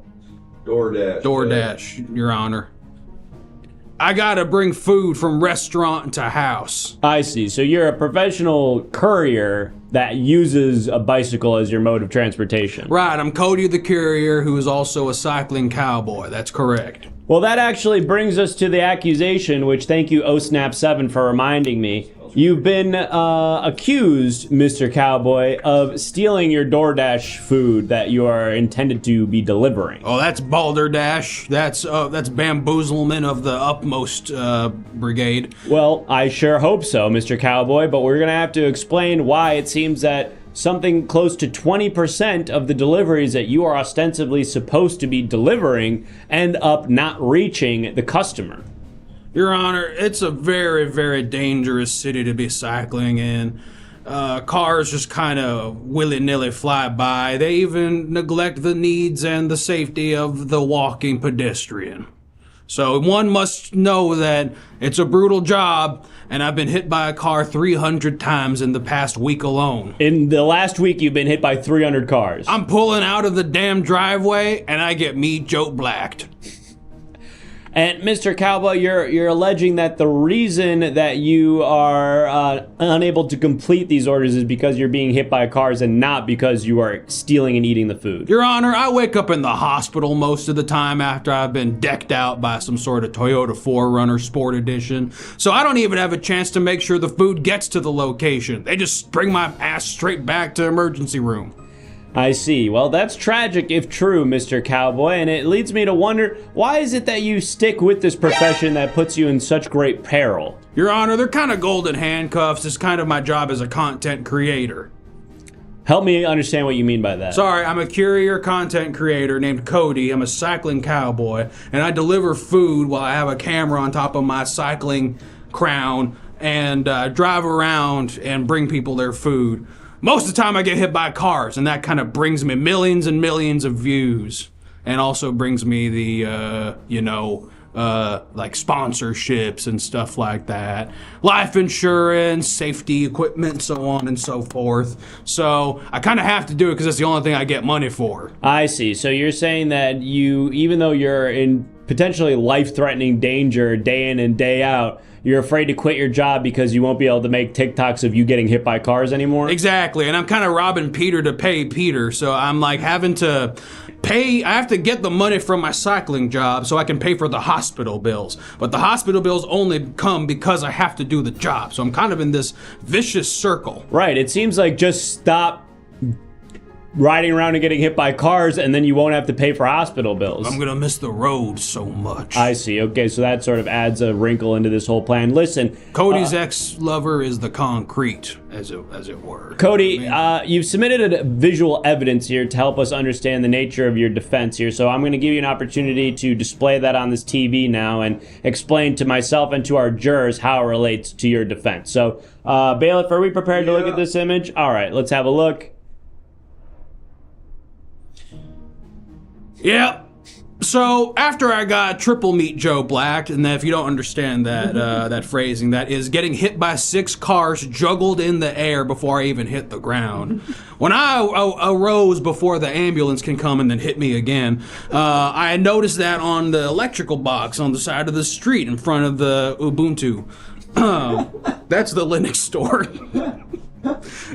DoorDash. Your Honor. I gotta bring food from restaurant to house. I see. So you're a professional courier that uses a bicycle as your mode of transportation. Right, I'm Cody the Courier, who is also a cycling cowboy. That's correct. Well, that actually brings us to the accusation, which thank you, OSNAP7, for reminding me. You've been accused, Mr. Cowboy, of stealing your DoorDash food that you are intended to be delivering. Oh, that's balderdash. That's bamboozlement of the utmost brigade. Well, I sure hope so, Mr. Cowboy, but we're going to have to explain why it seems that something close to 20% of the deliveries that you are ostensibly supposed to be delivering end up not reaching the customer. Your Honor, it's a very, very dangerous city to be cycling in. Cars just kind of willy-nilly fly by. They even neglect the needs and the safety of the walking pedestrian. So one must know that it's a brutal job, and I've been hit by a car 300 times in the past week alone. In the last week, you've been hit by 300 cars. I'm pulling out of the damn driveway, and I get me Joe Blacked. And Mr. Cowboy, you're alleging that the reason that you are unable to complete these orders is because you're being hit by cars and not because you are stealing and eating the food. Your Honor, I wake up in the hospital most of the time after I've been decked out by some sort of Toyota 4Runner Sport Edition, so I don't even have a chance to make sure the food gets to the location. They just bring my ass straight back to emergency room. I see. Well, that's tragic if true, Mr. Cowboy, and it leads me to wonder, why is it that you stick with this profession that puts you in such great peril? Your Honor, they're kind of golden handcuffs. It's kind of my job as a content creator. Help me understand what you mean by that. Sorry, I'm a courier content creator named Cody. I'm a cycling cowboy, and I deliver food while I have a camera on top of my cycling crown and drive around and bring people their food. Most of the time I get hit by cars, and that kind of brings me millions and millions of views. And also brings me the, like sponsorships and stuff like that. Life insurance, safety equipment, so on and so forth. So I kind of have to do it because that's the only thing I get money for. I see. So you're saying that you, even though you're in potentially life-threatening danger day in and day out, you're afraid to quit your job because you won't be able to make TikToks of you getting hit by cars anymore? Exactly, and I'm kind of robbing Peter to pay Peter, so I'm like having to pay, I have to get the money from my cycling job so I can pay for the hospital bills. But the hospital bills only come because I have to do the job, so I'm kind of in this vicious circle. Right, it seems like just stop riding around and getting hit by cars, and then you won't have to pay for hospital bills. I'm gonna miss the road so much. I see. Okay, so that sort of adds a wrinkle into this whole plan. Listen, Cody's ex-lover is the concrete, as it were. Cody, you've submitted a visual evidence here to help us understand the nature of your defense here, so I'm going to give you an opportunity to display that on this TV now and explain to myself and to our jurors how it relates to your defense. So, Bailiff, are we prepared to look at this image? All right, let's have a look. Yep. So after I got triple meat Joe Black, and if you don't understand that that phrasing, that is getting hit by 6 cars juggled in the air before I even hit the ground. When I arose before the ambulance can come and then hit me again, I noticed that on the electrical box on the side of the street in front of the Ubuntu. That's the Linux store.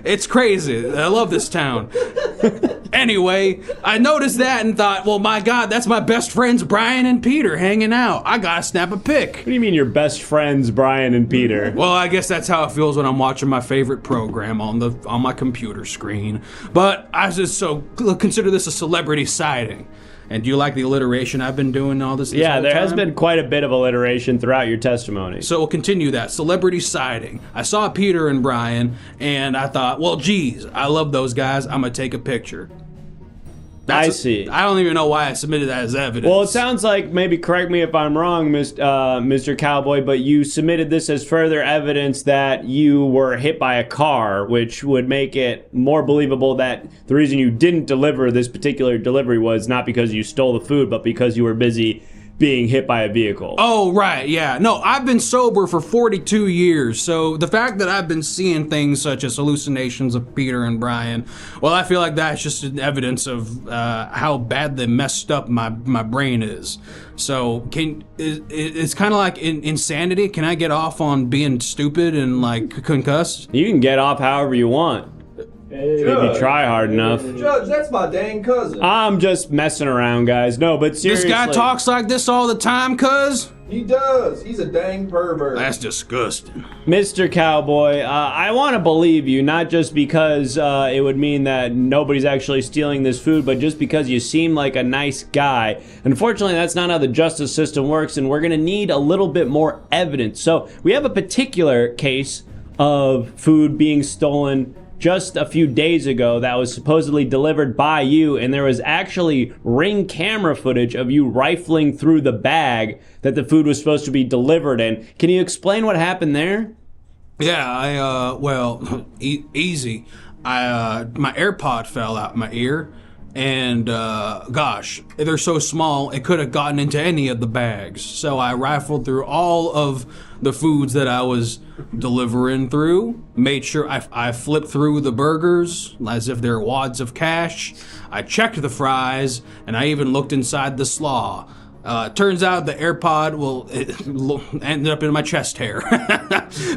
It's crazy. I love this town. Anyway, I noticed that and thought, well, my God, that's my best friends Brian and Peter hanging out. I gotta snap a pic. What do you mean your best friends, Brian and Peter? Well, I guess that's how it feels when I'm watching my favorite program on my computer screen. But I just consider this a celebrity sighting. And do you like the alliteration I've been doing all this? Yeah, there has been quite a bit of alliteration throughout your testimony. So we'll continue that. Celebrity sighting. I saw Peter and Brian, and I thought, well, geez, I love those guys. I'm going to take a picture. I see. I don't even know why I submitted that as evidence. Well, it sounds like, maybe correct me if I'm wrong, Mr. Cowboy, but you submitted this as further evidence that you were hit by a car, which would make it more believable that the reason you didn't deliver this particular delivery was not because you stole the food, but because you were busy being hit by a vehicle. Oh, right, yeah. No, I've been sober for 42 years, so the fact that I've been seeing things such as hallucinations of Peter and Brian, well, I feel like that's just an evidence of how badly messed up my brain is. So, it's kind of like insanity. Can I get off on being stupid and, like, concussed? You can get off however you want. If you try hard enough. Judge, that's my dang cousin. I'm just messing around, guys. No, but seriously. This guy talks like this all the time, cuz? He does. He's a dang pervert. That's disgusting. Mr. Cowboy, I want to believe you, not just because it would mean that nobody's actually stealing this food, but just because you seem like a nice guy. Unfortunately, that's not how the justice system works, and we're going to need a little bit more evidence. So we have a particular case of food being stolen just a few days ago that was supposedly delivered by you, and there was actually Ring camera footage of you rifling through the bag that the food was supposed to be delivered in. Can you explain what happened there? Yeah, easy. My AirPod fell out my ear, and gosh, they're so small it could have gotten into any of the bags. So I rifled through all of the foods that I was delivering through, made sure I flipped through the burgers as if they're wads of cash. I checked the fries, and I even looked inside the slaw. Turns out the AirPod, it ended up in my chest hair.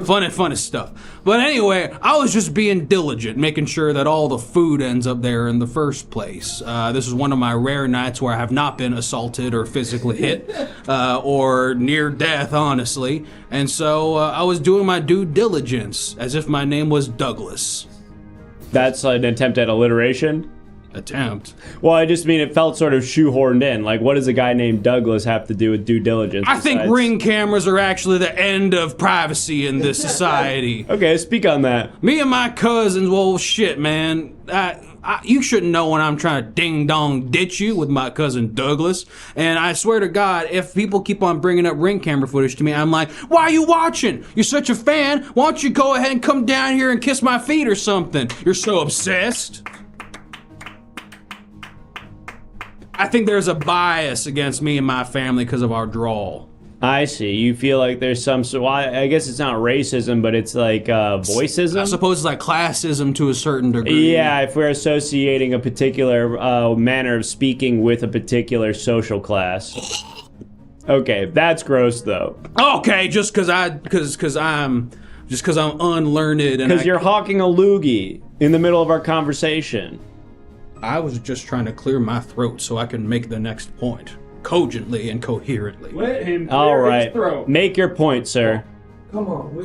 Funny stuff. But anyway, I was just being diligent, making sure that all the food ends up there in the first place. This is one of my rare nights where I have not been assaulted or physically hit, or near death, honestly. And so I was doing my due diligence, as if my name was Douglas. That's an attempt at alliteration? Attempt. Well, I just mean it felt sort of shoehorned in. Like, what does a guy named Douglas have to do with due diligence? I think Ring cameras are actually the end of privacy in this society. Okay, speak on that. Me and my cousins, well, shit, man. You shouldn't know when I'm trying to ding-dong ditch you with my cousin Douglas. And I swear to God, if people keep on bringing up Ring camera footage to me, I'm like, why are you watching? You're such a fan. Why don't you go ahead and come down here and kiss my feet or something? You're so obsessed. I think there's a bias against me and my family because of our drawl. I see. You feel like there's some... So I guess it's not racism, but it's like voiceism? I suppose it's like classism to a certain degree. Yeah, if we're associating a particular manner of speaking with a particular social class. Okay, that's gross, though. Okay, just because I'm unlearned and because you're hawking a loogie in the middle of our conversation. I was just trying to clear my throat so I can make the next point cogently and coherently. Let him clear his throat. Make your point, sir. Come on.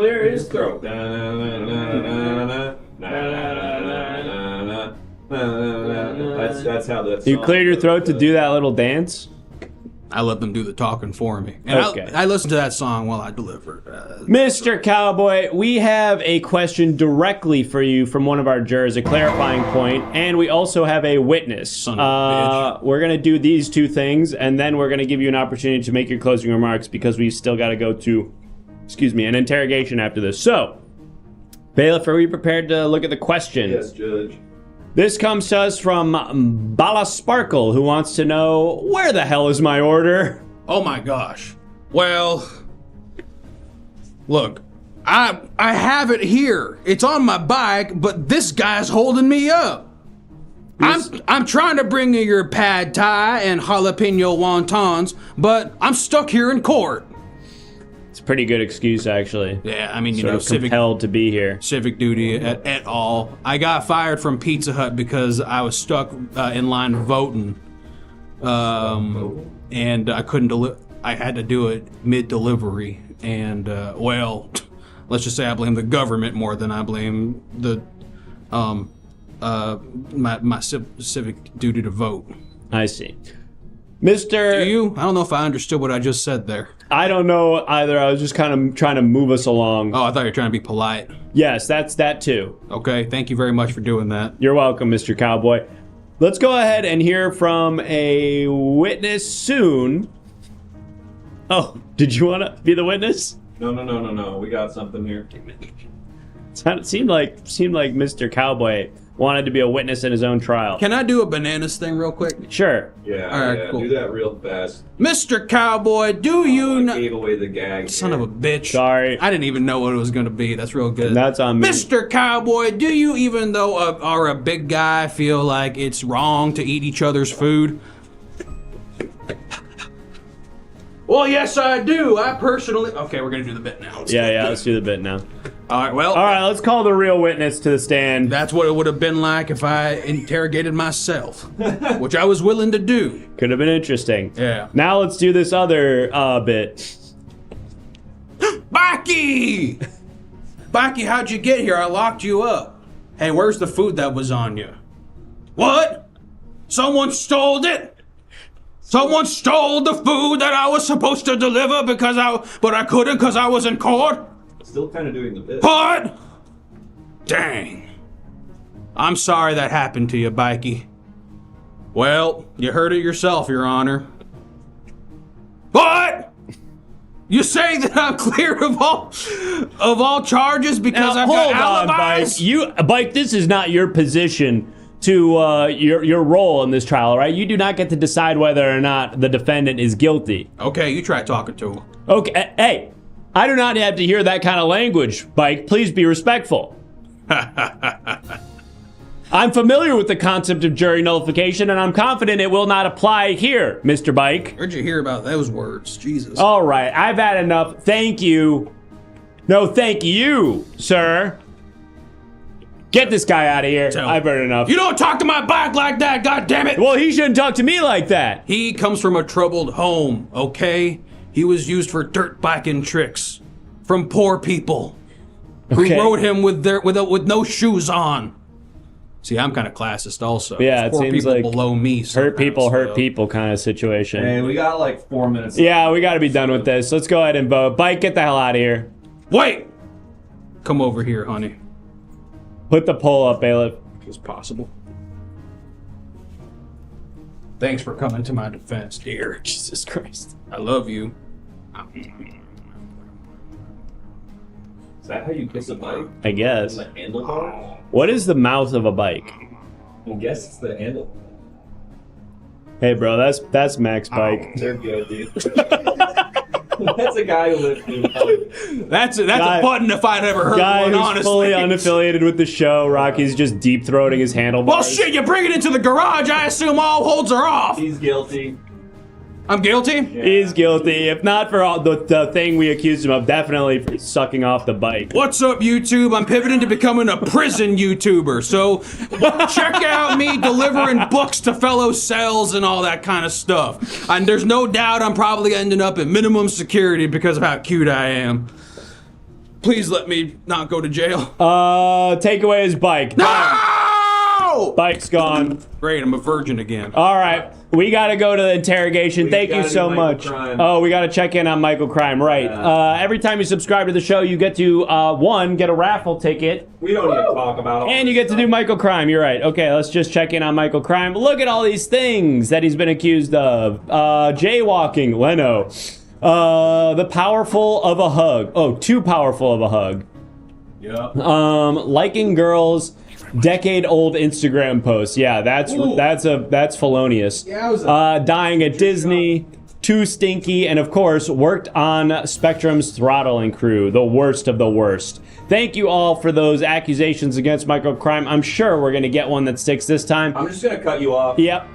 clear his throat. That's how that song You cleared your throat to do that little dance? I let them do the talking for me. And Okay. I listened to that song while I delivered. Mr. Cowboy, we have a question directly for you from one of our jurors, a clarifying point, and we also have a witness. Son of a bitch. We're going to do these two things, and then we're going to give you an opportunity to make your closing remarks because we still got to go to, an interrogation after this. So, bailiff, are you prepared to look at the question? Yes, Judge. This comes to us from Bala Sparkle, who wants to know, where the hell is my order? Oh my gosh. Well, look, I have it here. It's on my bike, but this guy's holding me up. I'm trying to bring you your pad thai and jalapeno wontons, but I'm stuck here in court. It's a pretty good excuse, actually. Yeah, I mean, you Sort know, of compelled to be here. civic duty at all. I got fired from Pizza Hut because I was stuck in line voting, and I couldn't deliver. I had to do it mid-delivery, and well, let's just say I blame the government more than I blame the my civic duty to vote. I see. Mr. Do you? I don't know if I understood what I just said there. I don't know either. I was just kind of trying to move us along. Oh, I thought you were trying to be polite. Yes, that's that too. Okay, thank you very much for doing that. You're welcome, Mr. Cowboy. Let's go ahead and hear from a witness soon. Oh, did you want to be the witness? No. We got something here. It seemed like Mr. Cowboy wanted to be a witness in his own trial. Can I do a bananas thing real quick? Sure. Yeah, All right, cool. do that real fast. Mr. Cowboy, do you I know... gave away the gag. Son of a bitch. Sorry. I didn't even know what it was going to be. That's real good. That's on me. Mr. Cowboy, do you, even though are a big guy, feel like it's wrong to eat each other's food? Well, yes, I do. I personally... Okay, we're going to do the bit now. Let's do the bit now. All right, well... All right, let's call the real witness to the stand. That's what it would have been like if I interrogated myself, which I was willing to do. Could have been interesting. Yeah. Now let's do this other bit. Baki! Baki, how'd you get here? I locked you up. Hey, where's the food that was on you? What? Someone stole it? Someone stole the food that I was supposed to deliver but I couldn't because I was in court? Still kind of doing the bit. What? Dang. I'm sorry that happened to you, Bikey. Well, you heard it yourself, Your Honor. What? You say that I'm clear of all charges because Now, I've got hold on, alibis? Bike, this is not your position to your role in this trial, right? You do not get to decide whether or not the defendant is guilty. Okay, you try talking to him. Okay, hey, I do not have to hear that kind of language, Bike. Please be respectful. I'm familiar with the concept of jury nullification, and I'm confident it will not apply here, Mr. Bike. Where'd you hear about those words? Jesus. All right, I've had enough. Thank you. No, thank you, sir. Get this guy out of here. I've heard enough. You don't talk to my bike like that, goddammit! Well, he shouldn't talk to me like that. He comes from a troubled home, okay? He was used for dirt biking tricks from poor people who rode him with no shoes on. See, I'm kind of classist also. Yeah, it poor seems people like below me. hurt people kind of situation. Hey, we got like 4 minutes. Yeah, we got to be done with this. Let's go ahead and vote. Bike, get the hell out of here. Wait! Come over here, honey. Put the poll up, bailiff. It's possible. Thanks for coming to my defense, dear. Jesus Christ. I love you. Is that how you kiss a bike? I guess. The handlebar? What is the mouth of a bike? I guess it's the handle. Hey, bro, that's Max Bike. They're good, dude. That's a guy who lives in That's a button if I'd ever heard guy one, who's honestly. fully unaffiliated with the show. Rocky's just deep-throating his handlebars. Well, shit, you bring it into the garage, I assume all holds are off. He's guilty. I'm guilty? Yeah. He's guilty. If not for all the thing we accused him of, definitely for sucking off the bike. What's up, YouTube? I'm pivoting to becoming a prison YouTuber, so check out me delivering books to fellow cells and all that kind of stuff. And there's no doubt I'm probably ending up at minimum security because of how cute I am. Please let me not go to jail. Take away his bike. No! Bike's gone. Great, I'm a virgin again. All right, we got to go to the interrogation. Thank you so much. Oh, we got to check in on Michael Crime, right. Every time you subscribe to the show, you get to, get a raffle ticket. We don't need to talk about it. And you get to do Michael Crime, you're right. Okay, let's just check in on Michael Crime. Look at all these things that he's been accused of. Jaywalking, Leno. The powerful of a hug. Oh, too powerful of a hug. Yep. Liking girls' decade-old Instagram posts. Yeah, that's felonious. Dying at Disney, too stinky, and of course, worked on Spectrum's throttling crew, the worst of the worst. Thank you all for those accusations against Michael Crime. I'm sure we're gonna get one that sticks this time. I'm just gonna cut you off. Yep.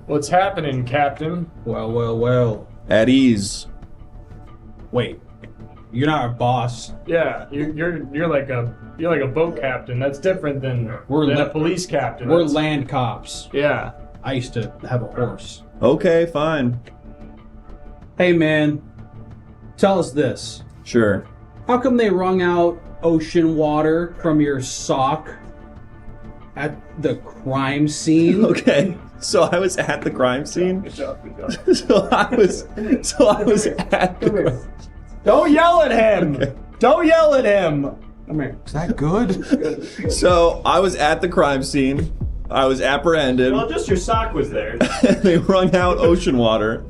What's happening, Captain? Well. At ease. Wait, you're not our boss. Yeah, you're like a boat captain. That's different than a police captain. We're land cops. Yeah. I used to have a horse. Okay, fine. Hey man, tell us this. Sure. How come they wrung out ocean water from your sock at the crime scene? Okay. So I was at the crime scene. Good job. So I was at the. Don't yell at him. Okay. Don't yell at him. I mean, is that good? So I was at the crime scene. I was apprehended. Well, just your sock was there. They wrung out ocean water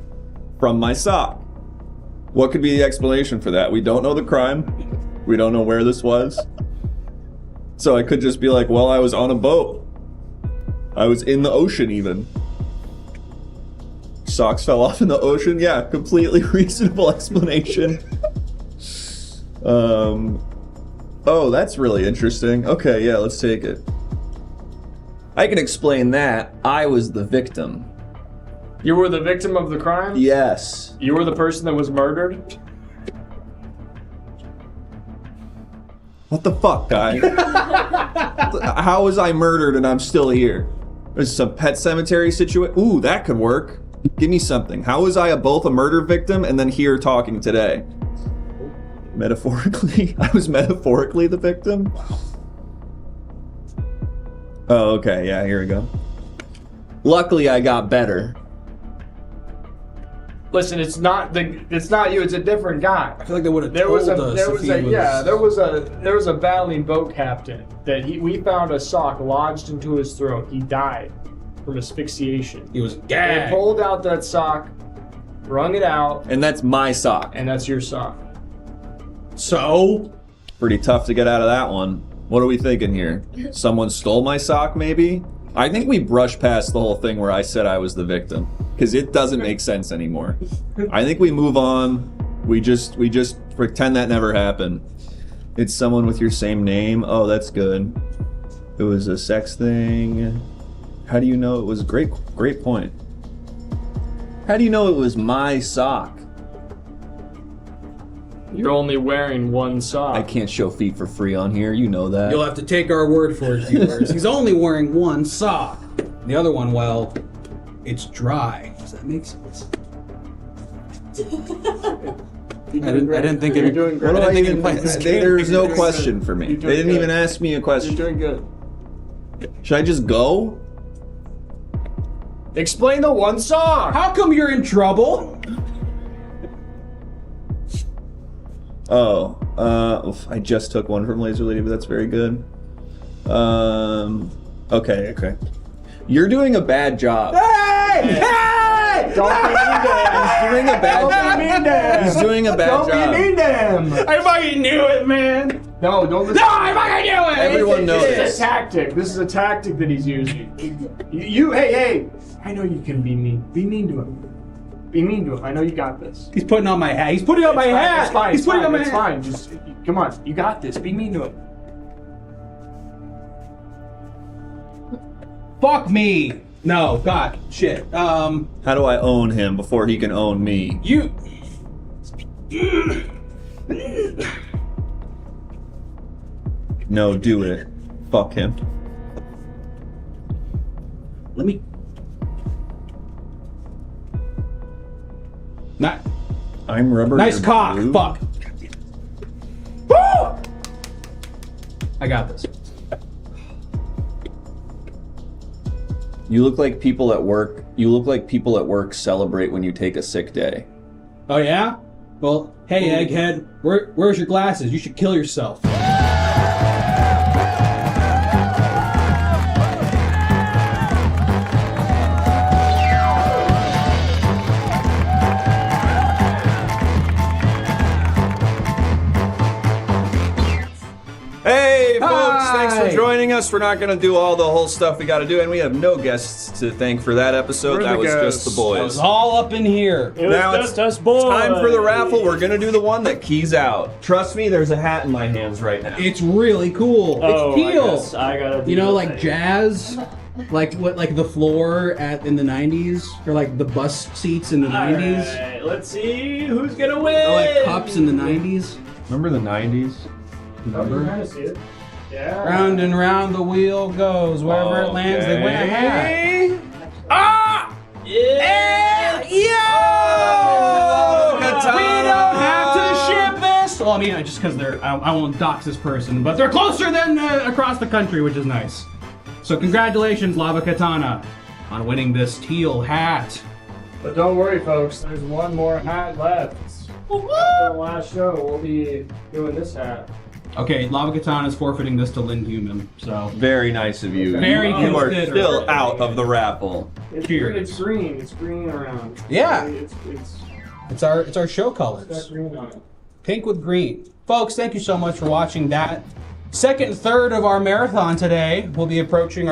from my sock. What could be the explanation for that? We don't know the crime. We don't know where this was. So I could just be like, well, I was on a boat. I was in the ocean even. Socks fell off in the ocean. Yeah, completely reasonable explanation. Oh, that's really interesting. Okay, yeah, let's take it. I can explain that. I was the victim. You were the victim of the crime? Yes. You were the person that was murdered? What the fuck, guy? How was I murdered and I'm still here? There's some pet cemetery situation. Ooh, that could work. Give me something. How was I both a murder victim and then here talking today? Metaphorically? I was metaphorically the victim? Oh, okay. Yeah, here we go. Luckily, I got better. Listen, it's not you. It's a different guy. I feel like they would have told us. There was a battling boat captain that we found a sock lodged into his throat. He died from asphyxiation. He was They gagged. pulled out that sock, wrung it out, And that's my sock. and that's your sock. So? Pretty tough to get out of that one. What are we thinking here? Someone stole my sock, maybe? I think we brushed past the whole thing where I said I was the victim, because it doesn't make sense anymore. I think we move on. We just pretend that never happened. It's someone with your same name. Oh, that's good. It was a sex thing. How do you know it was great point? How do you know it was my sock? You're only wearing one sock. I can't show feet for free on here. You know that. You'll have to take our word for it, viewers. He's only wearing one sock. The other one, well, it's dry. Does that make sense? I didn't think it. doing great. I didn't think you'd play this game. There's no question for me. They didn't even ask me a question. You're doing good. Should I just go? Explain the one song. How come you're in trouble? Oh, I just took one from Laser Lady, but that's very good. Okay. You're doing a bad job. Hey! Don't be mean to him. He's doing a bad job. He's doing a bad job. Don't be mean to him. I fucking knew it, man. No, don't listen. No, I fucking knew it. Everyone knows This is this. a tactic. This is a tactic that he's using. Hey. I know you can be mean. Be mean to him. Be mean to him. I know you got this. He's putting on my hat. He's putting on my hat. It's fine. He's putting on my It's hat. fine. Just come on. You got this. Be mean to him. Fuck me. No, God, shit. How do I own him before he can own me? You. No, do it. Fuck him. Let me. Not. I'm rubber. Nice you're cock. blue. Fuck. Woo! I got this. You look like people at work. You look like people at work celebrate when you take a sick day. Oh yeah? Well, hey egghead, where's your glasses? You should kill yourself. Hey, folks! Hi. Thanks for joining us. We're not going to do all the whole stuff we got to do, and we have no guests to thank for that episode. We're That the was guests. just the It was boys. all up in here. Now it's us boys. time for the raffle. We're going to do the one that keys out. Trust me, there's a hat in my hands right now. It's really cool. Oh, it's teal. I gotta. You know, like jazz, like the floor in the '90s, or like the bus seats in the '90s, Alright, let's see who's gonna win. or like cups in the '90s. Remember the 90s? Yeah. Round and round the wheel goes. Wherever it lands, they win a hat. Ah! Yeah. Yo! We don't have to ship this. Well, I mean, just because I won't dox this person, but they're closer than across the country, which is nice. So congratulations, Lava Katana, on winning this teal hat. But don't worry, folks. There's one more hat left. After the last show, we'll be doing this hat. Okay, Lava Katana is forfeiting this to Lynn Human. So Very nice of you. Very You are considerate. still out of the raffle. Cheers. It's green. It's green around. Yeah. It's it's our show got colors. green on it. Pink with green. Folks, thank you so much for watching that. Second and third of our marathon today. We'll be approaching our